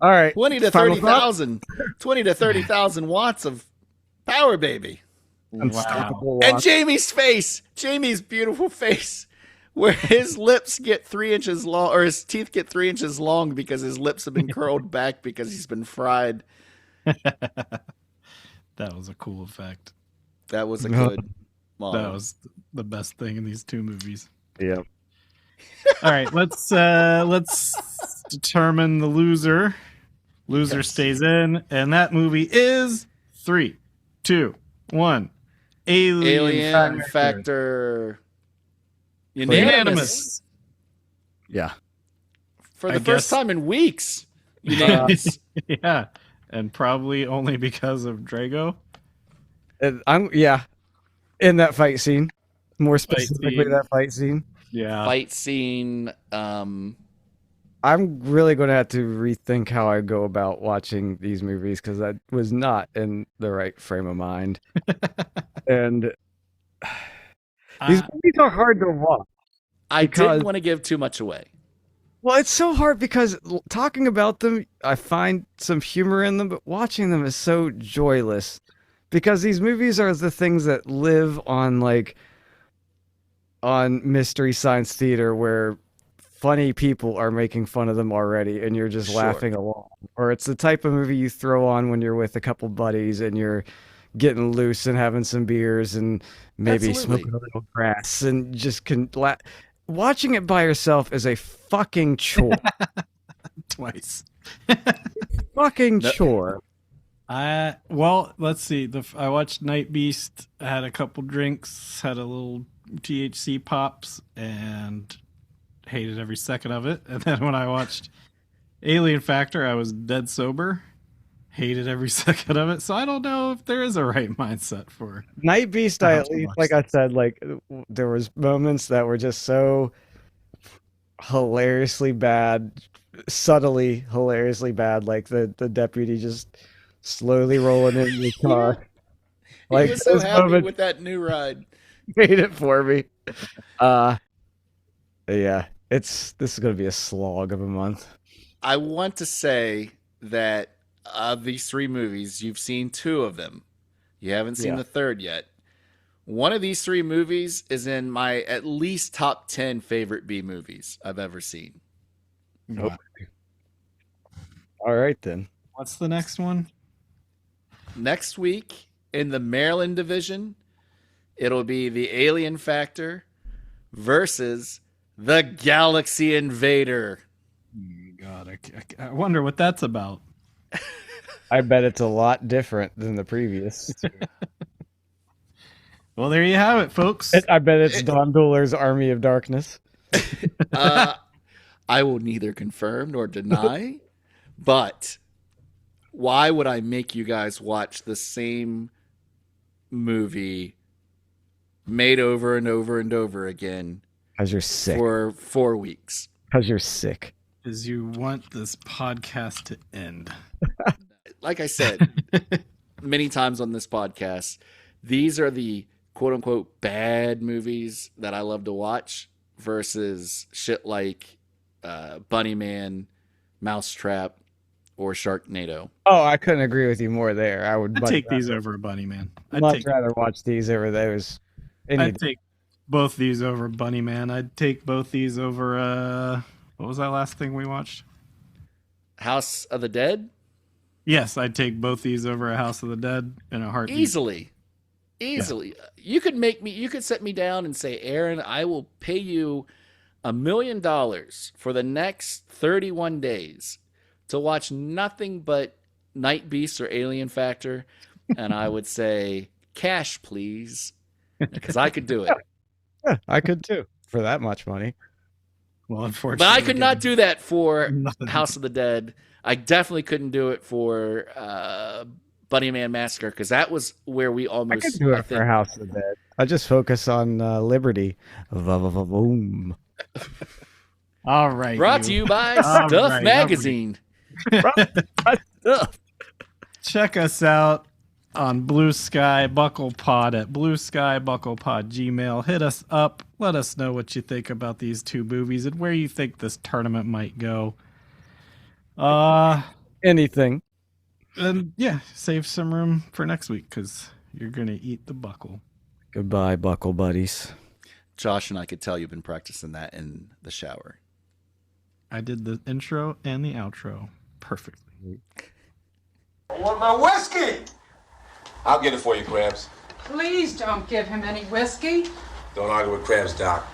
right. 20 to 30,000 watts of power, baby. Unstoppable. And Jamie's beautiful face, where his lips get 3 inches long, or his teeth get 3 inches long because his lips have been curled back because he's been fried. That was a cool effect. That was a good model. That was the best thing in these two movies. Yeah. All right, let's determine the loser. Loser stays in, and that movie is 3, 2, 1. Alien Factor. Unanimous. Yeah. For the first time in weeks. Unanimous. Yeah, and probably only because of Drago. And in that fight scene, more specifically scene. that fight scene. Yeah, Fight scene. I'm really going to have to rethink how I go about watching these movies because I was not in the right frame of mind. And these movies are hard to watch. I didn't want to give too much away. Well, it's so hard because talking about them, I find some humor in them, but watching them is so joyless because these movies are the things that live on Mystery Science Theater where funny people are making fun of them already and you're just laughing along. Or it's the type of movie you throw on when you're with a couple buddies and you're getting loose and having some beers and maybe smoking a little grass and just watching it by yourself is a fucking chore. twice. Fucking chore. Well, let's see. I watched Nightbeast, had a couple drinks, had a little THC pops, and hated every second of it. And then when I watched Alien Factor, I was dead sober, hated every second of it. So I don't know if there is a right mindset for Nightbeast. I at least, like I said, there was moments that were just so hilariously bad, subtly hilariously bad, like the deputy just slowly rolling in the car. He was so happy with that new ride. Made it for me. Yeah, this is gonna be a slog of a month. I want to say that of these three movies, you've seen two of them. You haven't seen the third yet. One of these three movies is in my at least top 10 favorite B movies I've ever seen. Wow. All right, then. What's the next one? Next week in the Maryland division, it'll be the Alien Factor versus the Galaxy Invader. God, I wonder what that's about. I bet it's a lot different than the previous. Well, there you have it, folks. I bet it's Don Dohler's Army of Darkness. I will neither confirm nor deny, but why would I make you guys watch the same movie made over and over and over again? Because you're sick. For 4 weeks. Because you're sick. Because you want this podcast to end. Like I said many times on this podcast, these are the quote-unquote bad movies that I love to watch versus shit like Bunny Man, Mousetrap, or Sharknado. Oh, I couldn't agree with you more there. I'd take these over Bunny Man. I'd much rather watch these over those. I'd take both these over Bunny Man. I'd take both these over, what was that last thing we watched? House of the Dead? Yes, I'd take both these over a House of the Dead in a heartbeat. Easily. Yeah. You could set me down and say, Aaron, I will pay you $1 million for the next 31 days to watch nothing but Nightbeast or Alien Factor. And I would say, cash, please. Because I could do it. Yeah, I could too, for that much money. Well, unfortunately. But I could not do that for House of the Dead. I definitely couldn't do it for Bunny Man Massacre, because that was where we almost... I could do it for House of the Dead. I just focus on Liberty. Boom. All right. Brought to you by Stuff Magazine. Check us out on Blue Sky Buckle Pod at Blue Sky Buckle Pod Gmail. Hit us up. Let us know what you think about these two movies and where you think this tournament might go. Anything. And yeah, save some room for next week because you're gonna eat the buckle. Goodbye, buckle buddies. Josh and I could tell you've been practicing that in the shower. I did the intro and the outro perfectly. I want my whiskey! I'll get it for you, Krabs. Please don't give him any whiskey. Don't argue with Krabs, Doc.